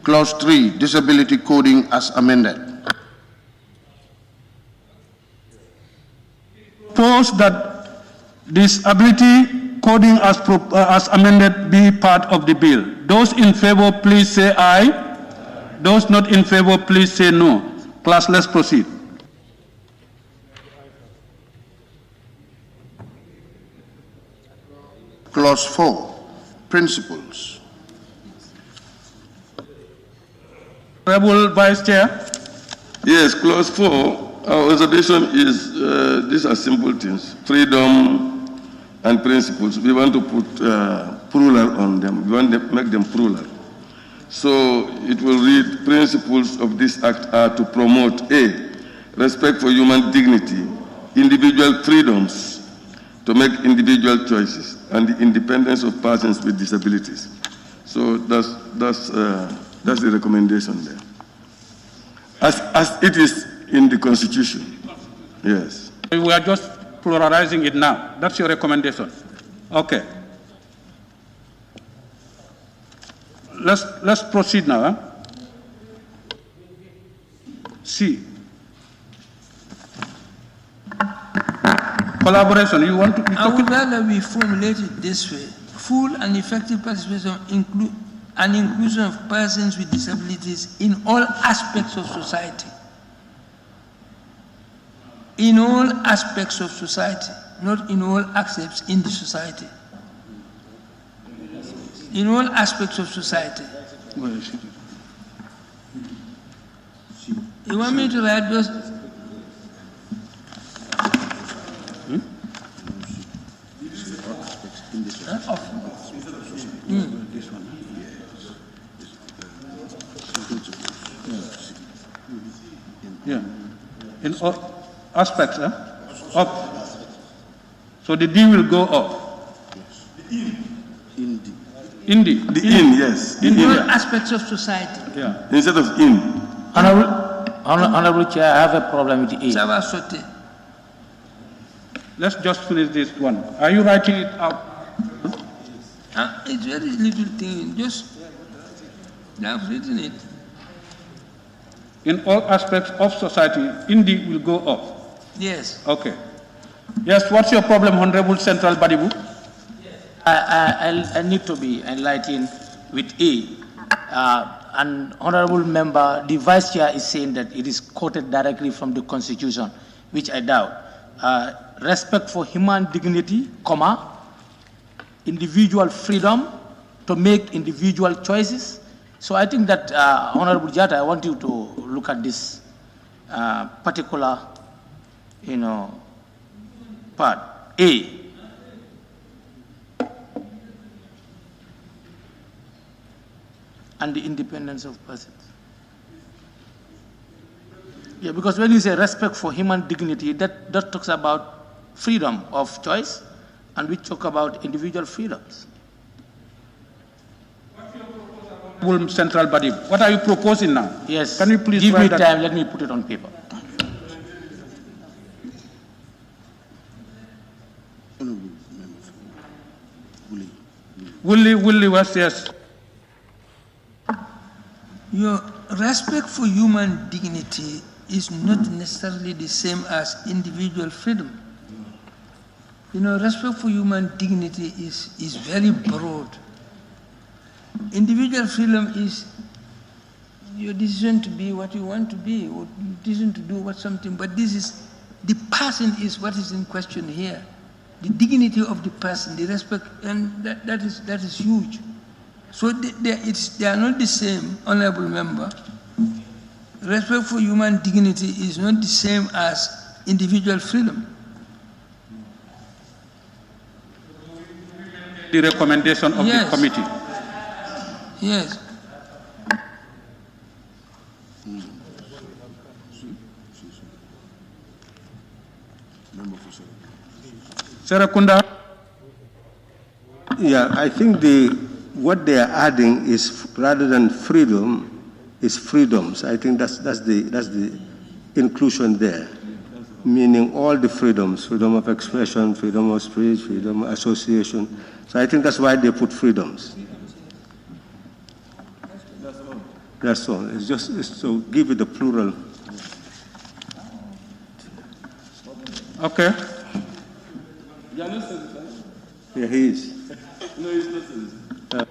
Clause 3, disability coding as amended. Propose that disability coding as amended be part of the bill. Those in favor, please say aye. Those not in favor, please say no. Class, let's proceed. Clause 4, principles. Honorable Vice Chair. Yes, clause 4, our observation is these are simple things: freedom and principles. We want to put plural on them. We want to make them plural. So it will read: principles of this act are to promote A, respect for human dignity, individual freedoms, to make individual choices, and the independence of persons with disabilities. So that's the recommendation there. As it is in the Constitution. Yes. We are just pluralizing it now. That's your recommendation. Okay. Let's proceed now. C. Collaboration, you want to be I would rather we formulate it this way. Full and effective participation and inclusion of persons with disabilities in all aspects of society. In all aspects of society, not in all aspects in the society. In all aspects of society. You want me to write those? Yeah. In all aspects of. So the D will go up. In the yes. In all aspects of society. Yeah. Instead of in. Honorable Chair, I have a problem with A. Ça va sauter. Let's just finish this one. Are you writing it out? It's very little thing. Just, I've written it. In all aspects of society, Indi will go up. Yes. Okay. Yes, what's your problem, Honorable Central Badibu? I need to be enlightened with A. An honorable member, the vice chair is saying that it is quoted directly from the Constitution, which I doubt. Respect for human dignity, comma, individual freedom to make individual choices. So I think that, Honorable Jata, I want you to look at this particular, part. A. And the independence of persons. Yeah, because when you say respect for human dignity, that talks about freedom of choice, and we talk about individual freedoms. Central Body, what are you proposing now? Yes. Can you please give me that? time? Let me put it on paper. Willie, what's yes? Your respect for human dignity is not necessarily the same as individual freedom. Respect for human dignity is very broad. Individual freedom is your decision to be what you want to be, or your decision to do what something, but the person is what is in question here. The dignity of the person, the respect, and that is huge. So they are not the same, honorable member. Respect for human dignity is not the same as individual freedom. The recommendation of the committee. Yes. Serakunda? Yeah, I think what they are adding is, rather than freedom, is freedoms. I think that's the inclusion there, meaning all the freedoms: freedom of expression, freedom of speech, freedom of association. So I think that's why they put freedoms. That's all. It's just to give it the plural. Okay. Yeah, he is. No, he's not.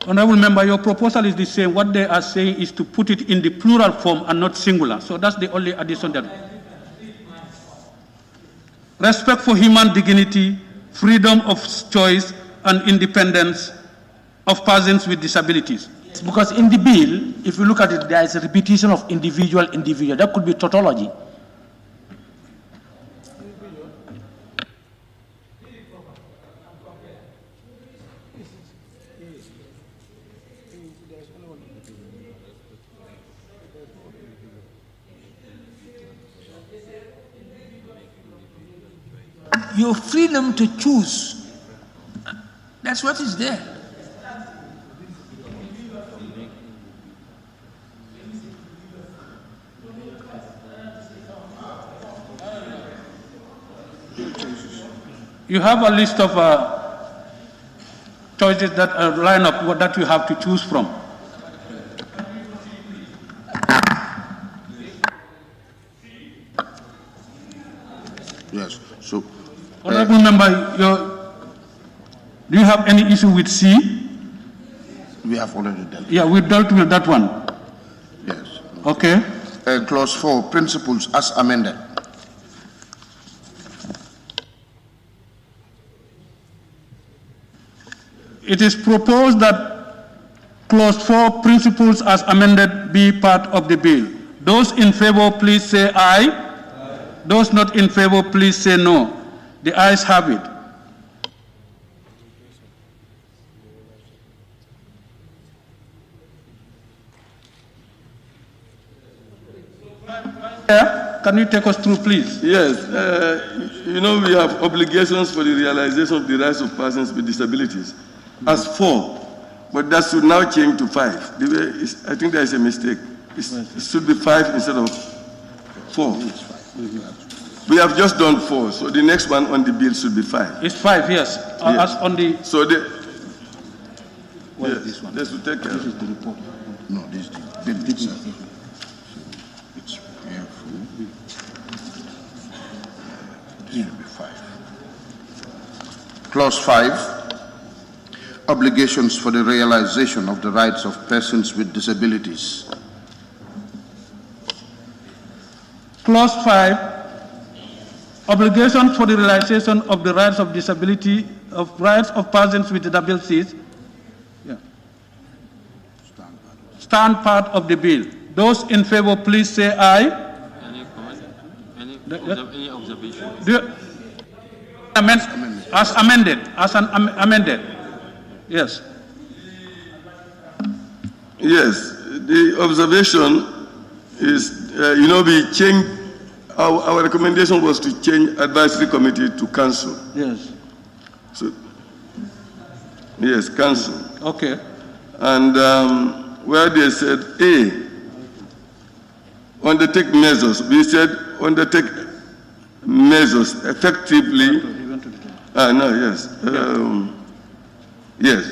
Honorable member, your proposal is the same. What they are saying is to put it in the plural form and not singular. So that's the only addition that. Respect for human dignity, freedom of choice, and independence of persons with disabilities. Because in the bill, if you look at it, there is a repetition of individual. That could be tautology. Your freedom to choose. That's what is there. You have a list of choices that line up that you have to choose from. Yes. So, Honorable Member, do you have any issue with C? We have already dealt. Yeah, we dealt with that one. Yes. Okay. Clause 4, principles as amended. It is proposed that clause 4, principles as amended, be part of the bill. Those in favor, please say aye. Aye. Those not in favor, please say no. The ayes have it. Can you take us through, please? Yes. You know, we have obligations for the realization of the rights of persons with disabilities as 4, but that should now change to 5. I think there is a mistake. It should be 5 instead of 4. We have just done 4, so the next one on the bill should be 5. It's 5, yes. As on the. So the. What is this one? This will take care. This is the report. No, this is the bill itself. It's careful. This should be 5. Clause 5. Obligations for the realization of the rights of persons with disabilities. Clause 5. Obligations for the realization of the rights of disability, of rights of persons with disabilities. Yeah. Stand part of the bill. Those in favor, please say aye. Any comment? Any observation? As amended. As an amended. Yes. Yes. The observation is, you know, we changed. Our recommendation was to change advisory committee to council. Yes. So, yes, council. Okay. And where they said A, undertake measures, we said undertake measures effectively. Yes.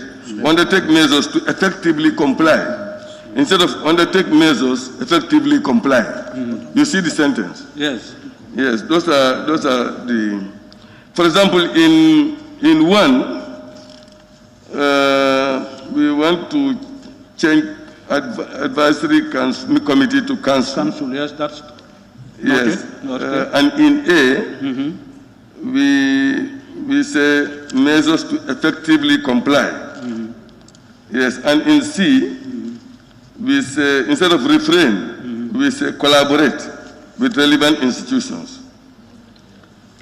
Undertake measures to effectively comply. Instead of undertake measures, effectively comply. Mm-hmm. You see the sentence? Yes. Yes, those are the. For example, in 1, we want to change advisory committee to council. Council, yes, that's. Yes, okay. And in A, we say measures to effectively comply. Mm-hmm. Yes, and in C. We say, instead of refrain, we say collaborate with relevant institutions.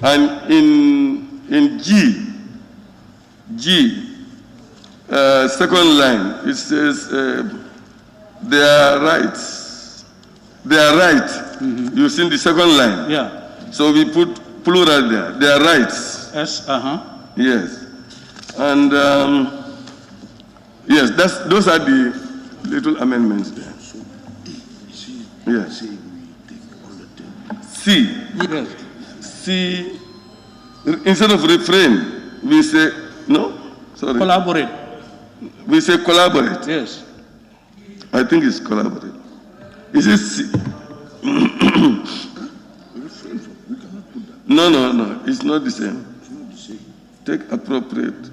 And in G, second line, it says their rights. Their right. You see the second line? Yeah. So we put plural there. Their rights. Yes, Yes. And yes, those are the little amendments there. Yes. C. Yes. C. Instead of refrain, we say no. Sorry. Collaborate. We say collaborate. Yes. I think it's collaborate. Is it C? No. It's not the same. Take appropriate.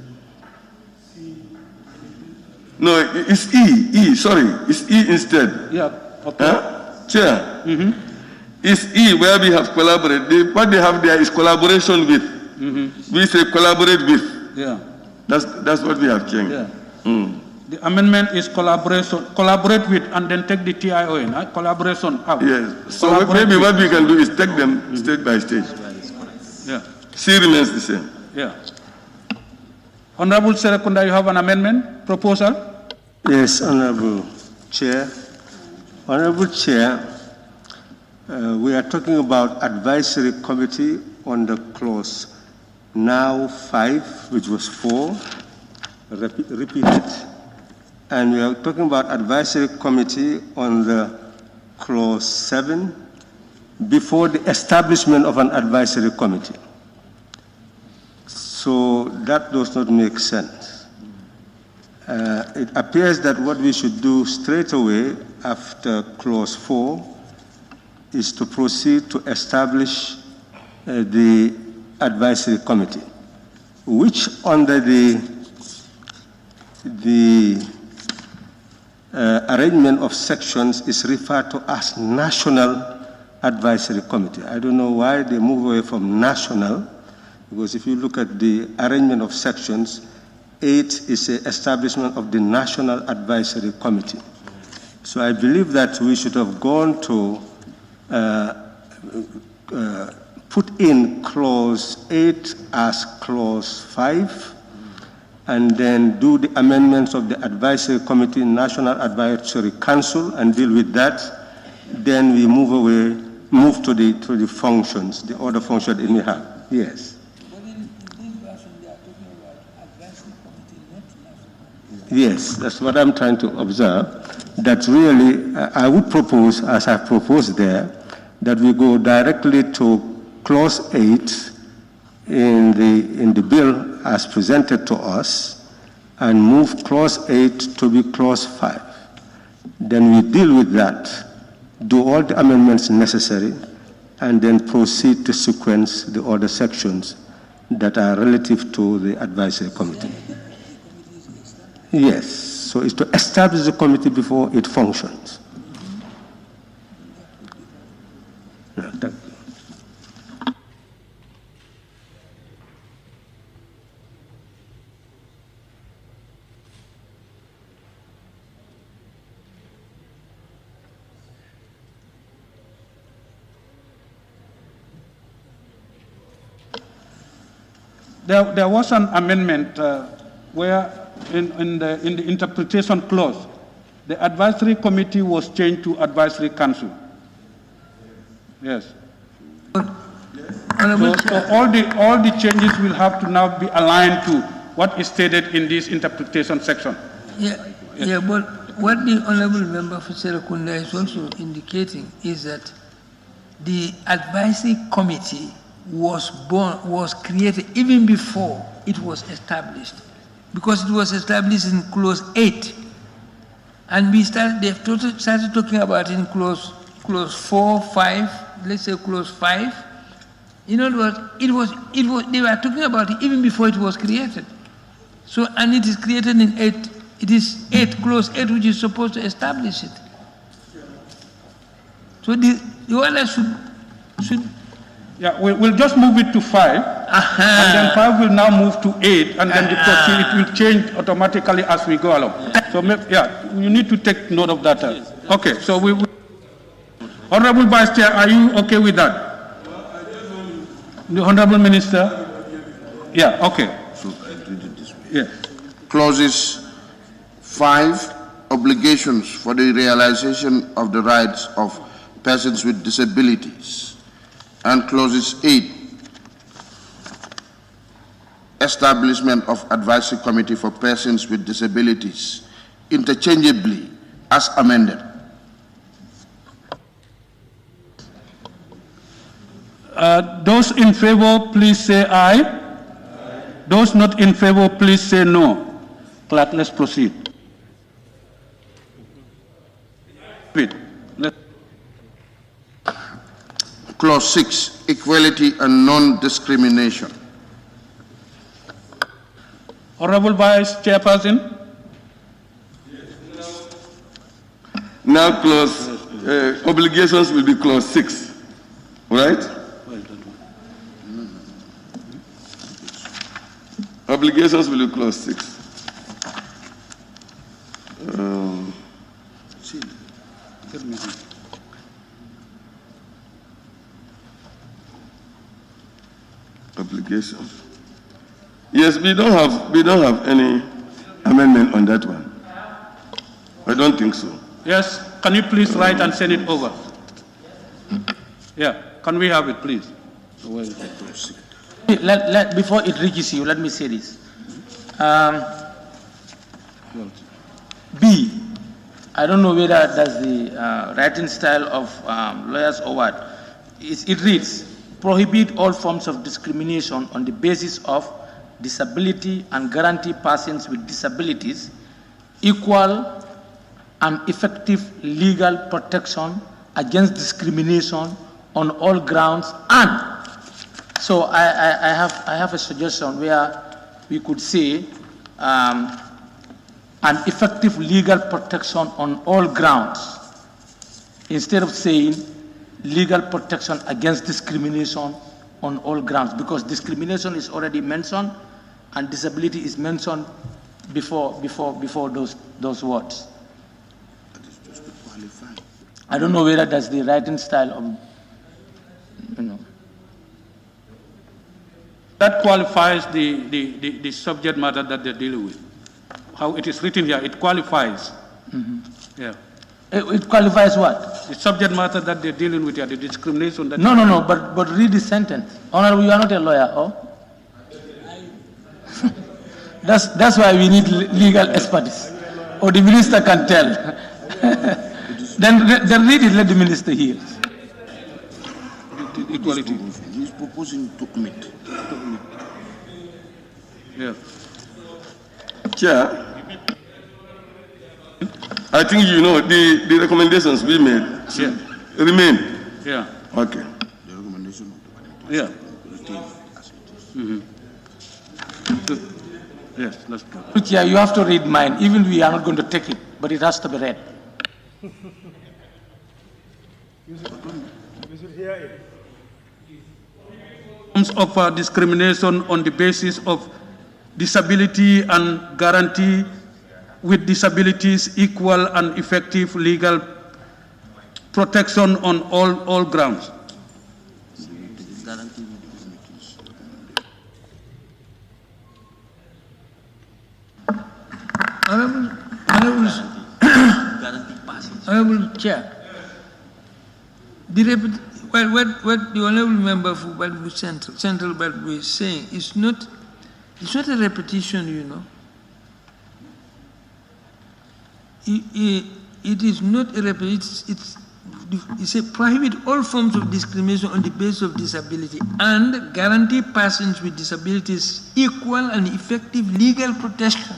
No, it's E. Sorry, it's E instead. Yeah. Okay. Chair. It's E where we have collaborated. What they have there is collaboration with. We say collaborate with. Yeah. That's what we have changed. Yeah. The amendment is collaboration, collaborate with, and then take the TIO in. Collaboration out. Yes. So maybe what we can do is take them stage by stage. Yeah. C remains the same. Yeah. Honorable Serekunda, you have an amendment proposal? Yes, Honorable Chair. Honorable Chair, we are talking about advisory committee on the clause now 5, which was 4, repeated. And we are talking about advisory committee on the clause 7, before the establishment of an advisory committee. So that does not make sense. It appears that what we should do straight away after clause 4 is to proceed to establish the advisory committee, which under the arrangement of sections is referred to as National Advisory Committee. I don't know why they move away from national, because if you look at the arrangement of sections, 8 is the establishment of the National Advisory Committee. So I believe that we should have gone to put in clause 8 as clause 5, and then do the amendments of the Advisory Committee, National Advisory Council, and deal with that. Then we move to the functions, the other functions it may have. Yes. Yes, that's what I'm trying to observe. That really, I would propose, as I proposed there, that we go directly to clause 8 in the bill as presented to us, and move clause 8 to be clause 5. Then we deal with that, do all the amendments necessary, and then proceed to sequence the other sections that are relative to the advisory committee. Yes, so it's to establish the committee before it functions. Yeah, thank you. There was an amendment where in the interpretation clause, the advisory committee was changed to advisory council. Yes. So all the changes will have to now be aligned to what is stated in this interpretation section. Yeah, but what the Honorable Member for Serekunda is also indicating is that the advisory committee was created even before it was established, because it was established in clause 8, and they've started talking about it in clause 4, 5, let's say clause 5. In other words, they were talking about it even before it was created. So, and it is created in 8. It is clause 8, which is supposed to establish it. So the order should. Yeah, we'll just move it to 5, and then 5 will now move to 8, and then it will change automatically as we go along. So, yeah, you need to take note of that. Okay, so Honorable Vice Chair, are you okay with that? The Honorable Minister? Yeah, okay. So I read it this way. Yeah. Clauses 5, obligations for the realization of the rights of persons with disabilities. And clauses 8, establishment of advisory committee for persons with disabilities, interchangeably as amended. Those in favor, please say aye. Those not in favor, please say no. Clerk, let's proceed. Clause 6, equality and non-discrimination. Honorable Vice Chairperson. Now clause, obligations will be clause 6, right? Obligations will be clause 6. Obligation. Yes, we don't have any amendment on that one. I don't think so. Yes, can you please write and send it over? Yeah, can we have it, please? Before it reaches you, let me say this. B, I don't know whether that's the writing style of lawyers or what. It reads, prohibit all forms of discrimination on the basis of disability and guarantee persons with disabilities equal and effective legal protection against discrimination on all grounds. And so I have a suggestion where we could say an effective legal protection on all grounds, instead of saying legal protection against discrimination on all grounds, because discrimination is already mentioned and disability is mentioned before those words. I don't know whether that's the writing style of, That qualifies the subject matter that they're dealing with. How it is written here, it qualifies. Mm-hmm. Yeah. It qualifies what? The subject matter that they're dealing with here, the discrimination that... No, but read the sentence. Honorable, you are not a lawyer, oh? That's why we need legal expertise. Or the minister can tell. then read it, let the minister hear. The equality. He's proposing to omit. Yeah. Chair, I think you know the recommendations we made remain. Yeah. Okay. The recommendation of the Yeah. retain as it is. Mm-hmm. Yes, let's go. Yeah, you have to read mine. Even we are not going to take it, but it has to be read. Forms of discrimination on the basis of disability and guarantee with disabilities equal and effective legal protection on all grounds. Honorable Chair, what the honorable member for Badbu Central Badbu is saying is not a repetition, you know. It is not a repetition. It's a prohibit all forms of discrimination on the basis of disability and guarantee persons with disabilities equal and effective legal protection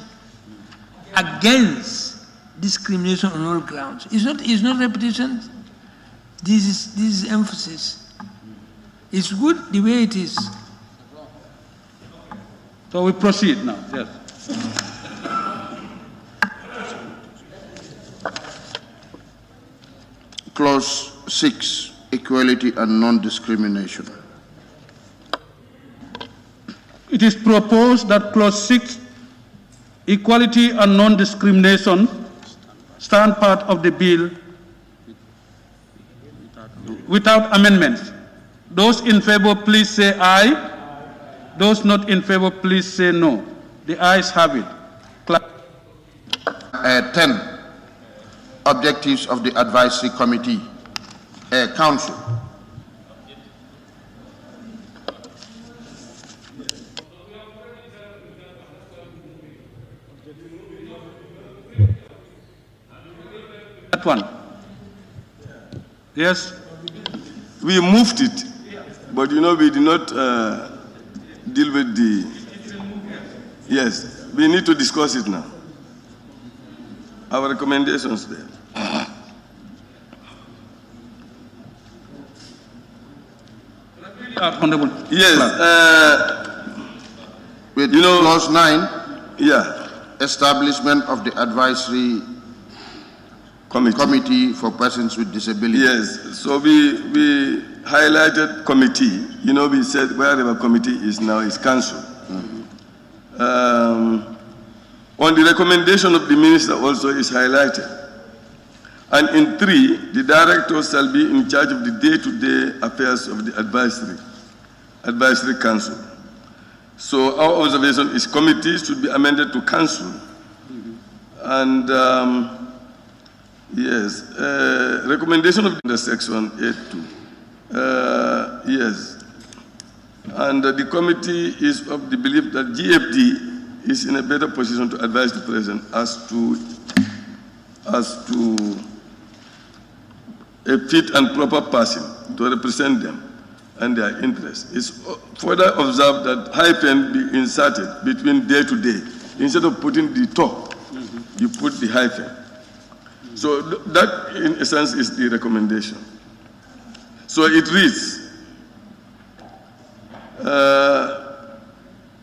against discrimination on all grounds. It's not repetition. This is emphasis. It's good the way it is. So we proceed now. Yes. Clause 6, equality and non-discrimination. It is proposed that Clause 6, equality and non-discrimination, stand part of the bill without amendments. Those in favor, please say aye. Those not in favor, please say no. The ayes have it. 10. Objectives of the Advisory Committee. Council. That one. Yes? We moved it, but you know we did not deal with the... Yes, we need to discuss it now. Our recommendations there. Yes. With clause 9, yeah, establishment of the advisory committee for persons with disabilities. Yes, so we highlighted committee. You know, we said wherever committee is now is council. On the recommendation of the minister also is highlighted. And in 3, the director shall be in charge of the day-to-day affairs of the advisory council. So our observation is committees should be amended to council. And yes, recommendation of the section 8.2. Yes. And the committee is of the belief that GFD is in a better position to advise the president as to a fit and proper person to represent them and their interests. It's further observed that hyphen be inserted between day to day. Instead of putting the top, you put the hyphen. So that, in essence, is the recommendation. So it reads,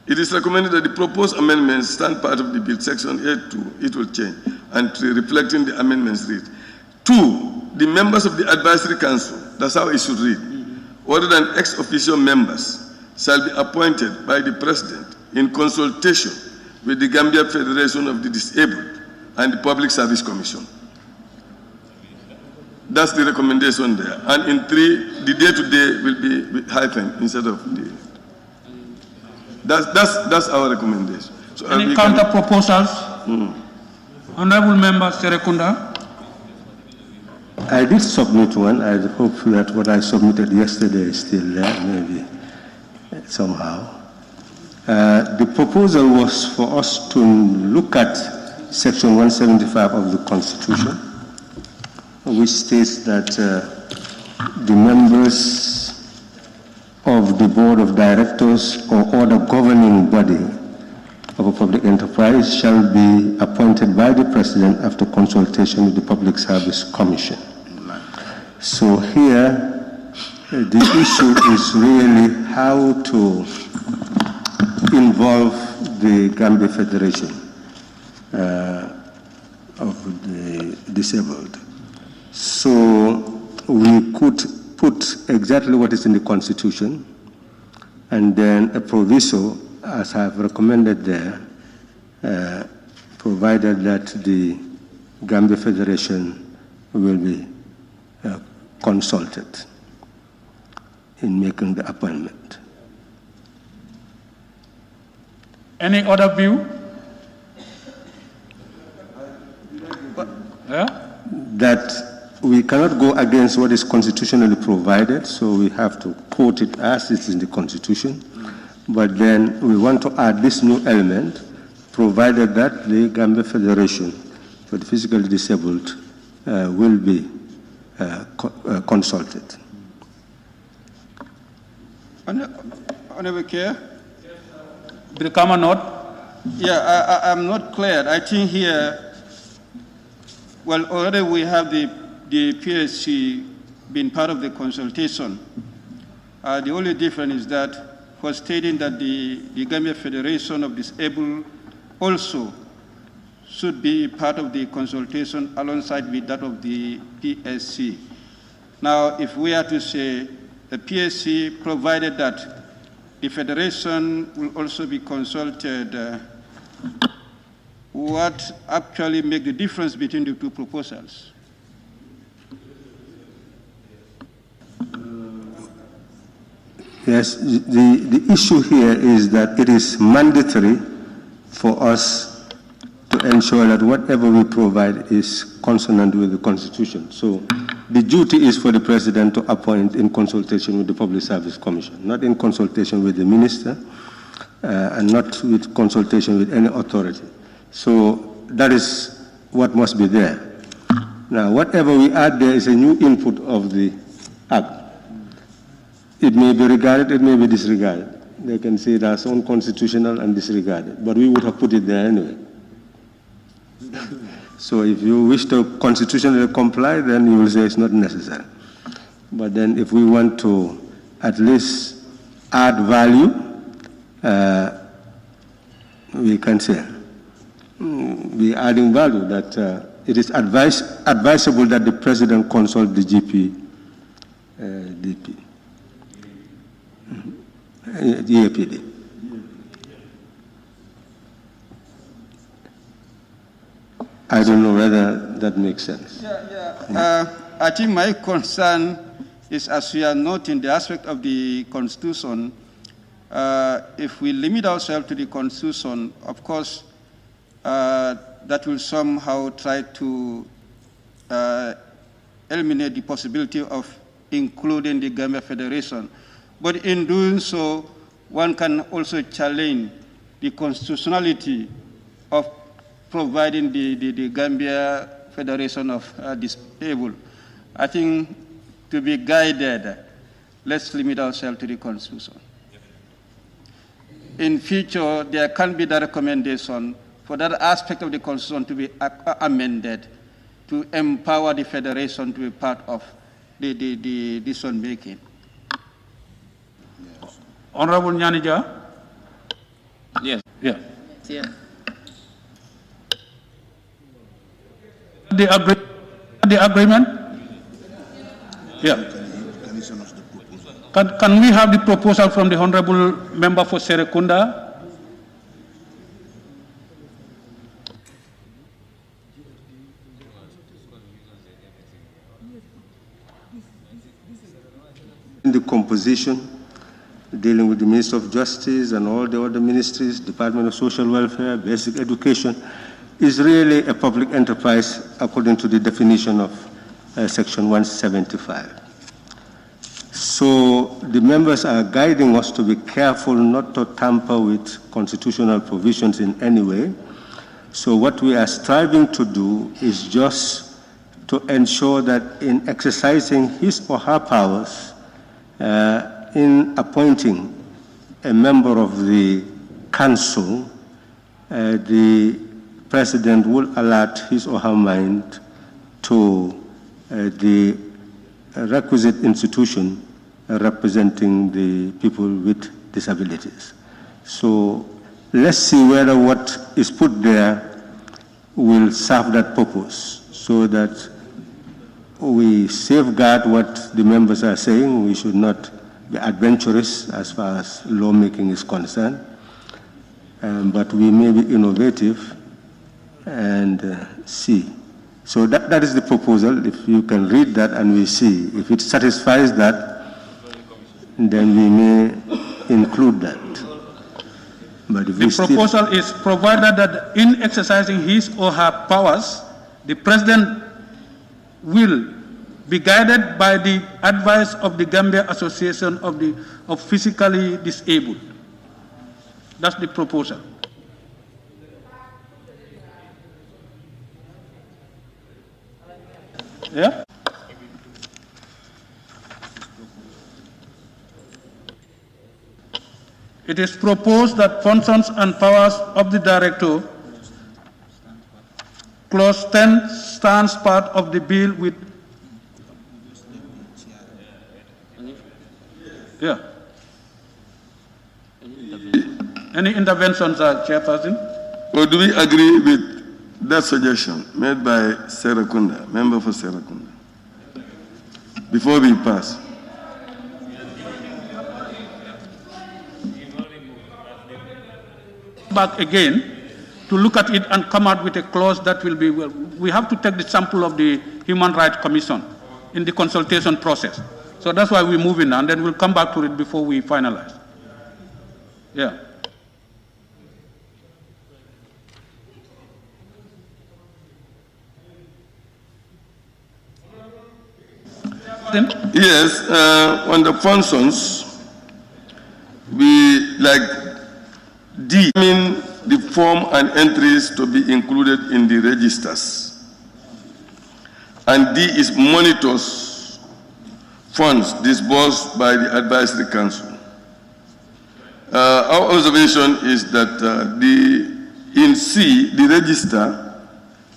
it is recommended that the proposed amendments stand part of the bill, section 8.2, it will change, and reflecting the amendments read. 2, the members of the advisory council, that's how it should read, other than ex-officio members, shall be appointed by the president in consultation with the Gambia Federation of the Disabled and the Public Service Commission. That's the recommendation there. And in 3, the day-to-day will be with hyphen instead of the... That's our recommendation. So any counter proposals? Honorable Member Serekunda. I did submit one. I hope that what I submitted yesterday is still there, maybe somehow. The proposal was for us to look at Section 175 of the Constitution, which states that the members of the Board of Directors or other governing body of a public enterprise shall be appointed by the President after consultation with the Public Service Commission. So here, the issue is really how to involve the Gambia Federation of the Disabled. So we could put exactly what is in the Constitution and then a proviso, as I've recommended there, provided that the Gambia Federation will be consulted in making the appointment. Any other view? That we cannot go against what is constitutionally provided, so we have to quote it as it is in the Constitution. But then we want to add this new element, provided that the Gambia Federation for the Physically Disabled will be consulted. Honorable Chair? Become not? Yeah, I'm not clear. I think here, well, already we have the PSC being part of the consultation. The only difference is that for stating that the Gambia Federation of Disabled also should be part of the consultation alongside with that of the PSC. Now, if we are to say the PSC, provided that the Federation will also be consulted, what actually make the difference between the two proposals? Yes, the issue here is that it is mandatory for us to ensure that whatever we provide is consonant with the Constitution. So the duty is for the President to appoint in consultation with the Public Service Commission, not in consultation with the Minister and not with consultation with any authority. So that is what must be there. Now, whatever we add there is a new input of the Act. It may be regarded, it may be disregarded. They can say that's unconstitutional and disregarded, but we would have put it there anyway. So if you wish to constitutionally comply, then you will say it's not necessary. But then if we want to at least add value, we can say we are adding value that it is advisable that the President consult the DP. The APD. I don't know whether that makes sense. I think my concern is, as we are noting the aspect of the Constitution, if we limit ourselves to the Constitution, of course, that will somehow try to eliminate the possibility of including the Gambia Federation. But in doing so, one can also challenge the constitutionality of providing the Gambia Federation of Disabled. I think to be guided, let's limit ourselves to the Constitution. In future, there can be the recommendation for that aspect of the Constitution to be amended to empower the Federation to be part of the decision-making. Honorable Nyanija? Yes. Yeah. Yeah. The agreement? Yeah. Can we have the proposal from the Honorable Member for Serekunda? In the composition, dealing with the Minister of Justice and all the other ministries, Department of Social Welfare, Basic Education, is really a public enterprise according to the definition of Section 175. So the members are guiding us to be careful not to tamper with constitutional provisions in any way. So what we are striving to do is just to ensure that in exercising his or her powers, in appointing a member of the council, the president will alert his or her mind to the requisite institution representing the people with disabilities. So let's see whether what is put there will serve that purpose, so that we safeguard what the members are saying. We should not be adventurous as far as lawmaking is concerned, but we may be innovative and see. So that is the proposal. If you can read that and we see, if it satisfies that, then we may include that. But if the proposal is provided that in exercising his or her powers, the president will be guided by the advice of the Gambia Association of Physically Disabled. That's the proposal. Yeah? It is proposed that functions and powers of the director, clause 10, stands part of the bill with. Yeah. Any interventions, Chairperson? Or do we agree with that suggestion made by Serekunda, member for Serekunda, before we pass? Back again to look at it and come out with a clause that will be, well, we have to take the sample of the Human Rights Commission in the consultation process. So that's why we're moving and then we'll come back to it before we finalize. Yeah. Yes, on the functions, we like deeming the form and entries to be included in the registers. And D is monitors funds disbursed by the advisory council. Our observation is that in C, the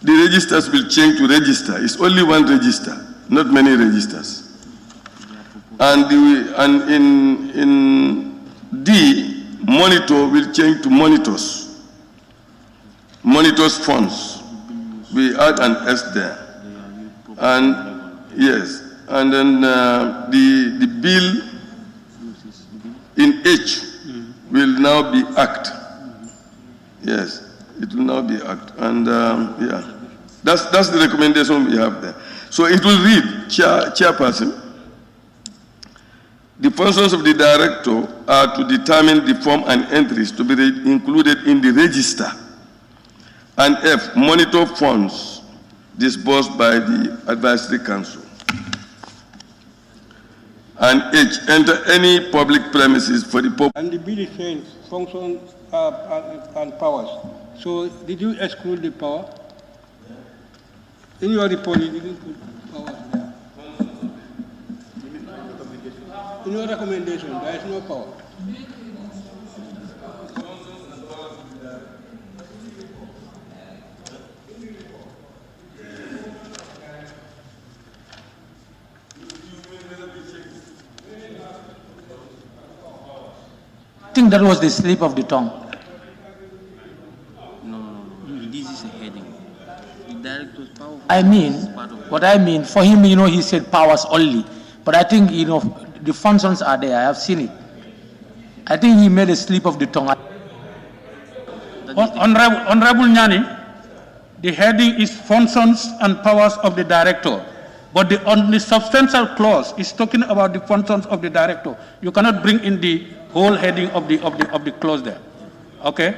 registers will change to register. It's only one register, not many registers. And in D, monitor will change to monitors. Monitors funds. We add an S there. And yes, and then the bill in H will now be Act. Yes, it will now be Act. And yeah, that's the recommendation we have there. So it will read, Chairperson, The functions of the director are to determine the form and entries to be included in the register, and F, monitor funds disbursed by the advisory council, and H, enter any public premises for the purpose. And the bill is saying functions and powers. So did you exclude the power? In your report, you didn't put powers there. In your recommendation, there is no power. I think that was the slip of the tongue. No, this is a heading. The director's power. I mean, what I mean, for him, he said powers only. But I think, the functions are there. I have seen it. I think he made a slip of the tongue. Honorable Nyani, the heading is functions and powers of the director. But on the substantial clause is talking about the functions of the director. You cannot bring in the whole heading of the clause there. Okay?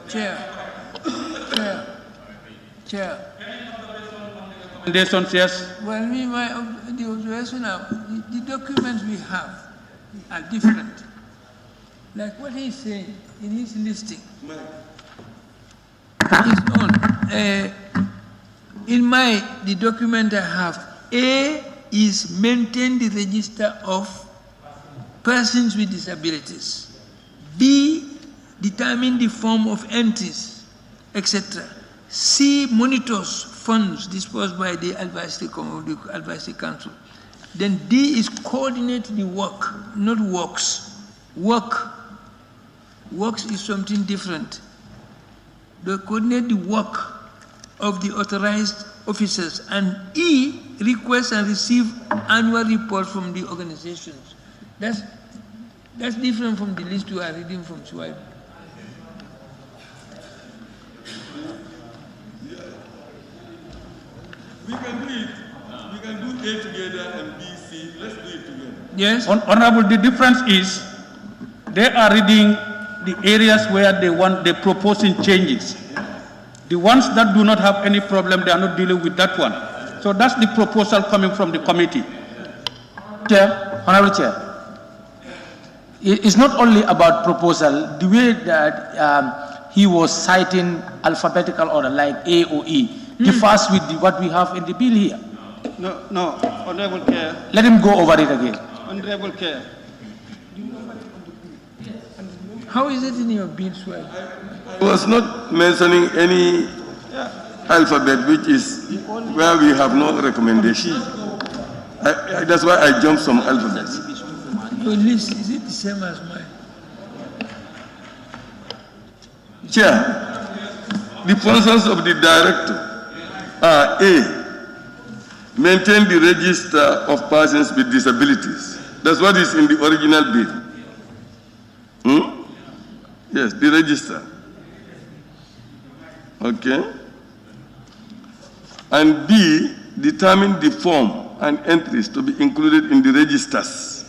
Chair. Recommendations, yes. Well, the observation of the documents we have are different. Like what he's saying in his listing. It's on. In the document I have, A is maintain the register of persons with disabilities. B, determine the form of entities, etc. C, monitors funds disbursed by the advisory council. Then D is coordinate the work, not works. Works is something different. They coordinate the work of the authorized officers. And E, request and receive annual report from the organizations. That's different from the list you are reading from Swahili. We can do it. We can do A together and B, C. Let's do it together. Yes. Honorable, the difference is they are reading the areas where they're proposing changes. The ones that do not have any problem, they are not dealing with that one. So that's the proposal coming from the committee. Chair, Honorable Chair, it's not only about proposal. The way that he was citing alphabetical order like A or E differs with what we have in the bill here. No, Honorable Chair. Let him go over it again. Honorable Chair. How is it in your bill, Swahili? I was not mentioning any alphabet which is where we have no recommendation. That's why I jumped some alphabets. Your list, is it the same as mine? Chair, the functions of the director are A, maintain the register of persons with disabilities. That's what is in the original bill. Yes, the register. Okay. And B, determine the form and entries to be included in the registers.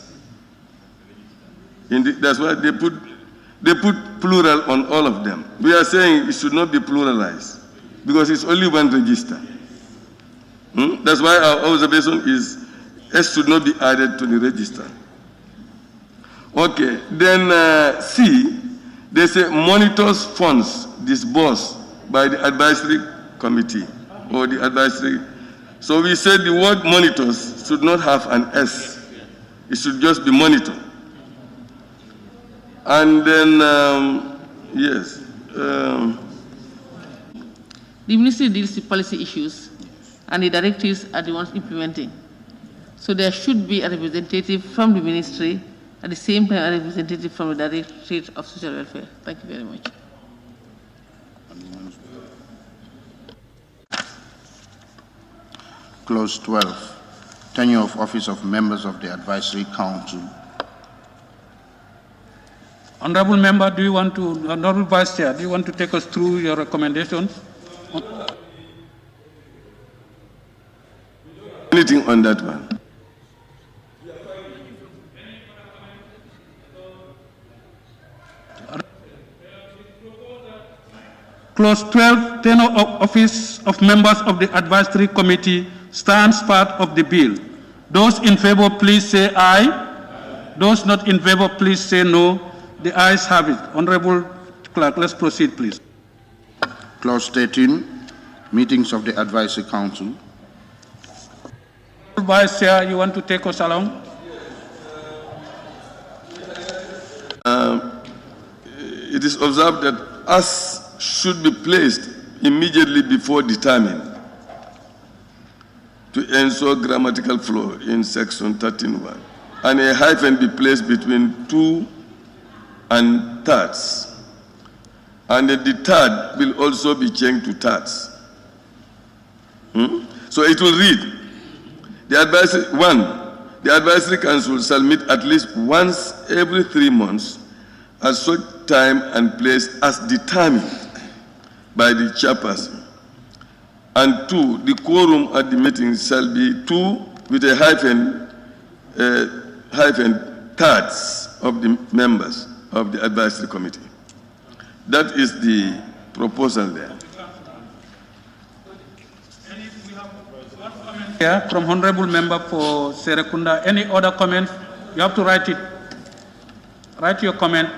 That's why they put plural on all of them. We are saying it should not be pluralized because it's only one register. That's why our observation is S should not be added to the register. Okay, then C, they say monitors funds disbursed by the advisory committee or the advisory. So we said the word monitors should not have an S. It should just be monitor. And then, yes. The ministry deals with policy issues, and the directives are the ones implementing. So there should be a representative from the ministry, at the same time a representative from the Directorate of Social Welfare. Thank you very much. Clause 12, tenure of office of members of the Advisory Council. Honorable Member, Honorable Vice Chair, do you want to take us through your recommendations? Anything on that one? Clause 12, tenure of office of members of the advisory committee stands part of the bill. Those in favor, please say aye. Those not in favor, please say no. The ayes have it. Honorable Clerk, let's proceed, please. Clause 13, meetings of the advisory council. Vice Chair, you want to take us along? It is observed that as should be placed immediately before determined to ensure grammatical flow in section 13.1, and a hyphen be placed between two and thirds, and the third will also be changed to thirds. So it will read, the advisory council shall meet at least once every 3 months at such time and place as determined by the chairperson. And 2, the quorum at the meeting shall be 2 with a hyphen thirds of the members of the advisory committee. That is the proposal there. Yeah, from Honorable Member for Serekunda. Any other comments? You have to write it. Write your comment.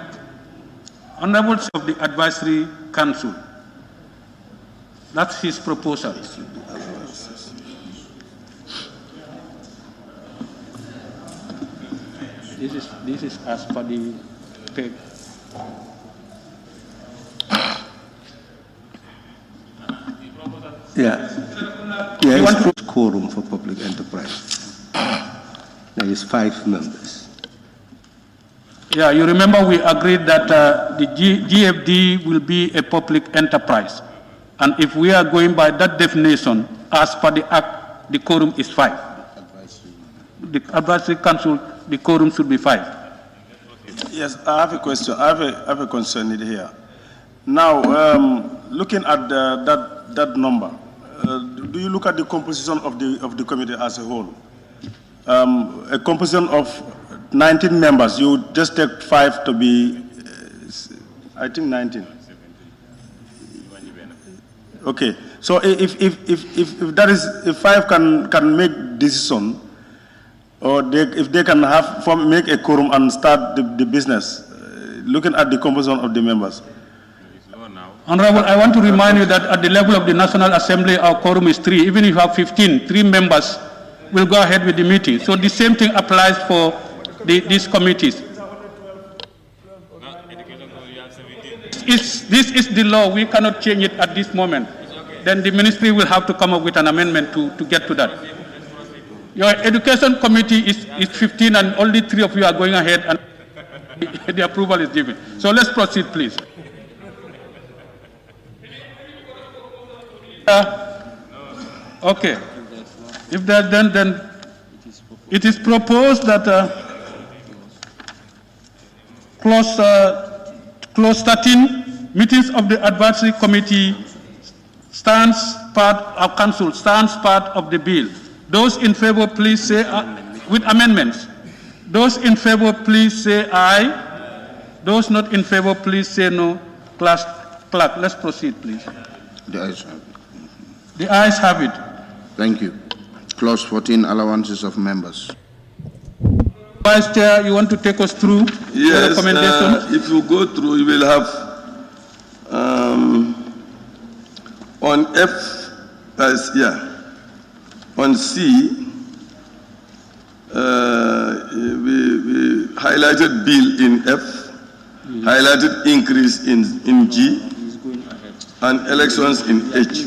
Honorable of the Advisory Council. That's his proposal. This is as per the peg. Yeah. There is quorum for public enterprise. There is 5 members. Yeah, you remember we agreed that the GFD will be a public enterprise. And if we are going by that definition, as per the Act, the quorum is 5. The Advisory Council, the quorum should be 5. Yes, I have a question. I have a concern here. Now, looking at that number, do you look at the composition of the committee as a whole? A composition of 19 members, you just take 5 to be, I think 19. Okay, so if that is, if 5 can make decision, or if they can make a quorum and start the business, looking at the composition of the members. Honorable, I want to remind you that at the level of the National Assembly, our quorum is 3. Even if you have 15, 3 members will go ahead with the meeting. So the same thing applies for these committees. This is the law. We cannot change it at this moment. Then the ministry will have to come up with an amendment to get to that. Your education committee is 15 and only 3 of you are going ahead and the approval is given. So let's proceed, please. Okay. If there's then it is proposed that clause 13, meetings of the advisory committee stands part of council, stands part of the bill. Those in favor, please say with amendments. Those in favor, please say aye. Those not in favor, please say no. Clerk, let's proceed, please. The ayes have it. The ayes have it. Thank you. Clause 14, allowances of members. Vice Chair, you want to take us through the recommendations? If you go through, you will have on F, on C, we highlighted bill in F, highlighted increase in G, and elections in H.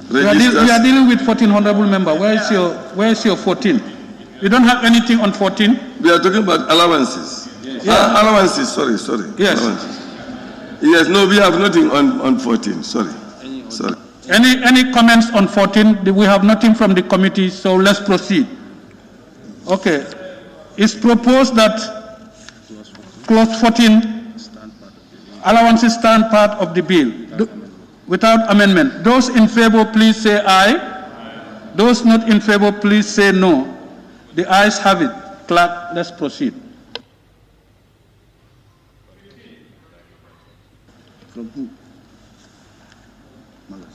We are dealing with 14, honorable member. Where is your 14? You don't have anything on 14? We are talking about allowances. Yeah. Allowances, sorry. Yes. Allowances. Yes, no, we have nothing on 14, sorry. Any comments on 14? We have nothing from the committee, so let's proceed. Okay. It's proposed that clause 14, allowances stand part of the bill without amendment. Those in favor, please say aye. Those not in favor, please say no. The ayes have it. Clerk, let's proceed. From who? Malas.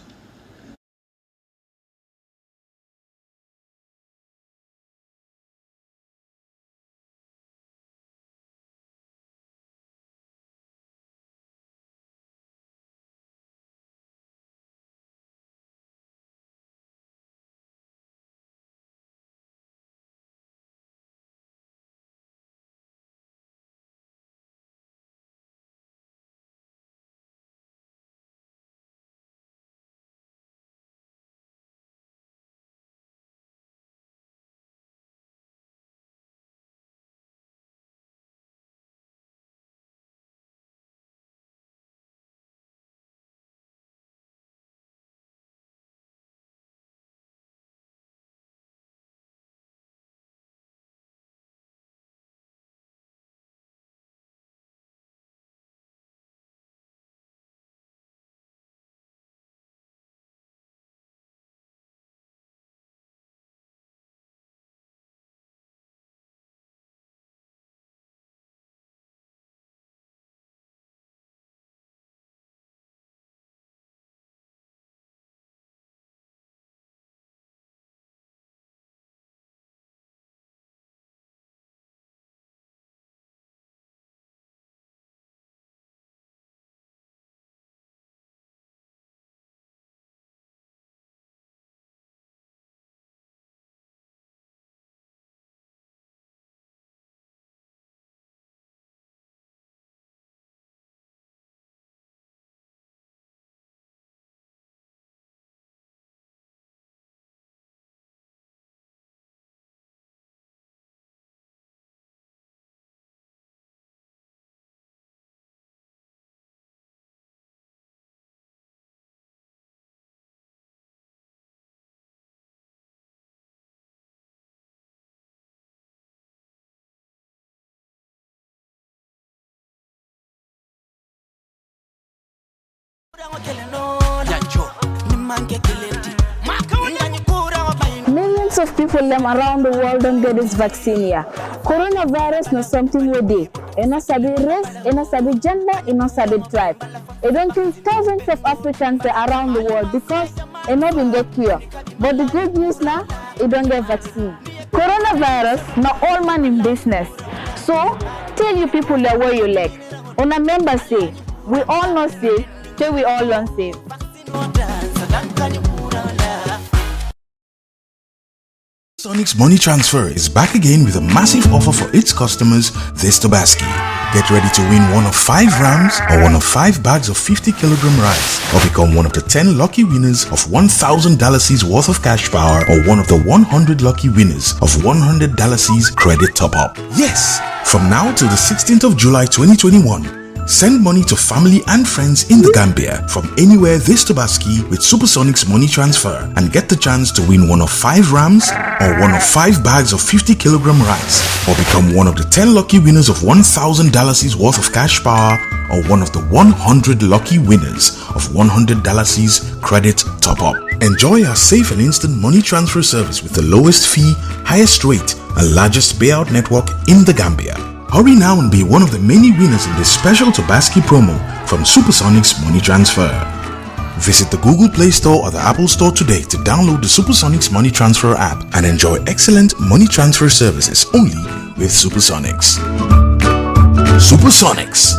Millions of people around the world don't get this vaccine here. Coronavirus is something we do. It not sabi race, it not sabi gender, it not sabi tribe. It don't kill thousands of Africans around the world because it not been get cure. But the good news now, it don't get vaccine. Coronavirus not all man in business. So tell you people that where you like. On a member say, we all not safe, till we all not safe. Supersonics Money Transfer is back again with a massive offer for its customers this Tobaski. Get ready to win one of 5 rams or one of 5 bags of 50-kilogram rice, or become one of the 10 lucky winners of $1,000 worth of cash power, or one of the 100 lucky winners of $100 credit top-up. Yes! From now till the 16th of July 2021, send money to family and friends in the Gambia from anywhere this Tobaski with Supersonics Money Transfer and get the chance to win one of 5 rams or one of 5 bags of 50-kilogram rice, or become one of the 10 lucky winners of $1,000 worth of cash power, or one of the 100 lucky winners of $100 credit top-up. Enjoy our safe and instant money transfer service with the lowest fee, highest rate and largest payout network in the Gambia. Hurry now and be one of the many winners in this special Tobaski promo from Supersonics Money Transfer. Visit the Google Play Store or the Apple Store today to download the Supersonics Money Transfer app and enjoy excellent money transfer services only with Supersonics. Supersonics.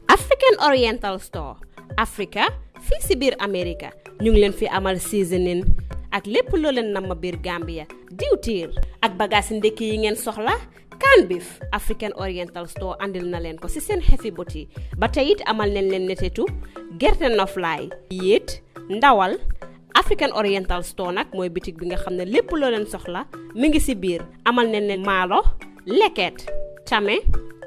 African Oriental Store Africa fii si biir America ñu ngi leen fi amal seasoning ak lépp loo leen nam ma biir Gambia diwtiir ak bagage ndekki yi ngeen soxla canned beef African Oriental Store andil na leen ko ci seen heavy boti ba tey it amal nañ leen netetu gerte noflaay yéet ndawal African Oriental Store nag mooy bitik bi nga xam ne lépp loo leen soxla mi ngi ci biir amal nañ leen maalo leket tame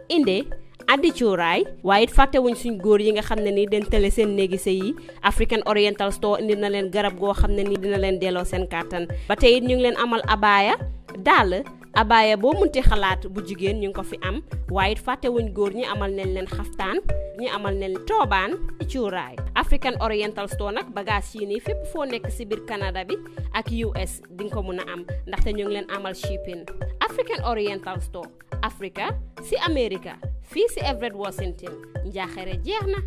inde addi cuuraay waaye it fàttewuñ suñ góor yi nga xam ne ni den tele seen néegi sëy yi African Oriental Store indi na leen garab goo xam ne ni dina leen delloo seen kàttan ba tey it ñu ngi leen amal abaaya dàll abaya boo munti xalaat bu jigéen ñu ngi ko fi am waaye fàttewuñ góor ñi amal nañ leen xaftaan ñi amal nañ toobaan cuuraay African Oriental Store nag bagage yi nii fépp foo nekk si biir Canada bi ak US di nga ko mun a am ndaxte ñu ngi leen amal shipping African Oriental Store Africa si America fii si Everett Washington njaaxare jeex na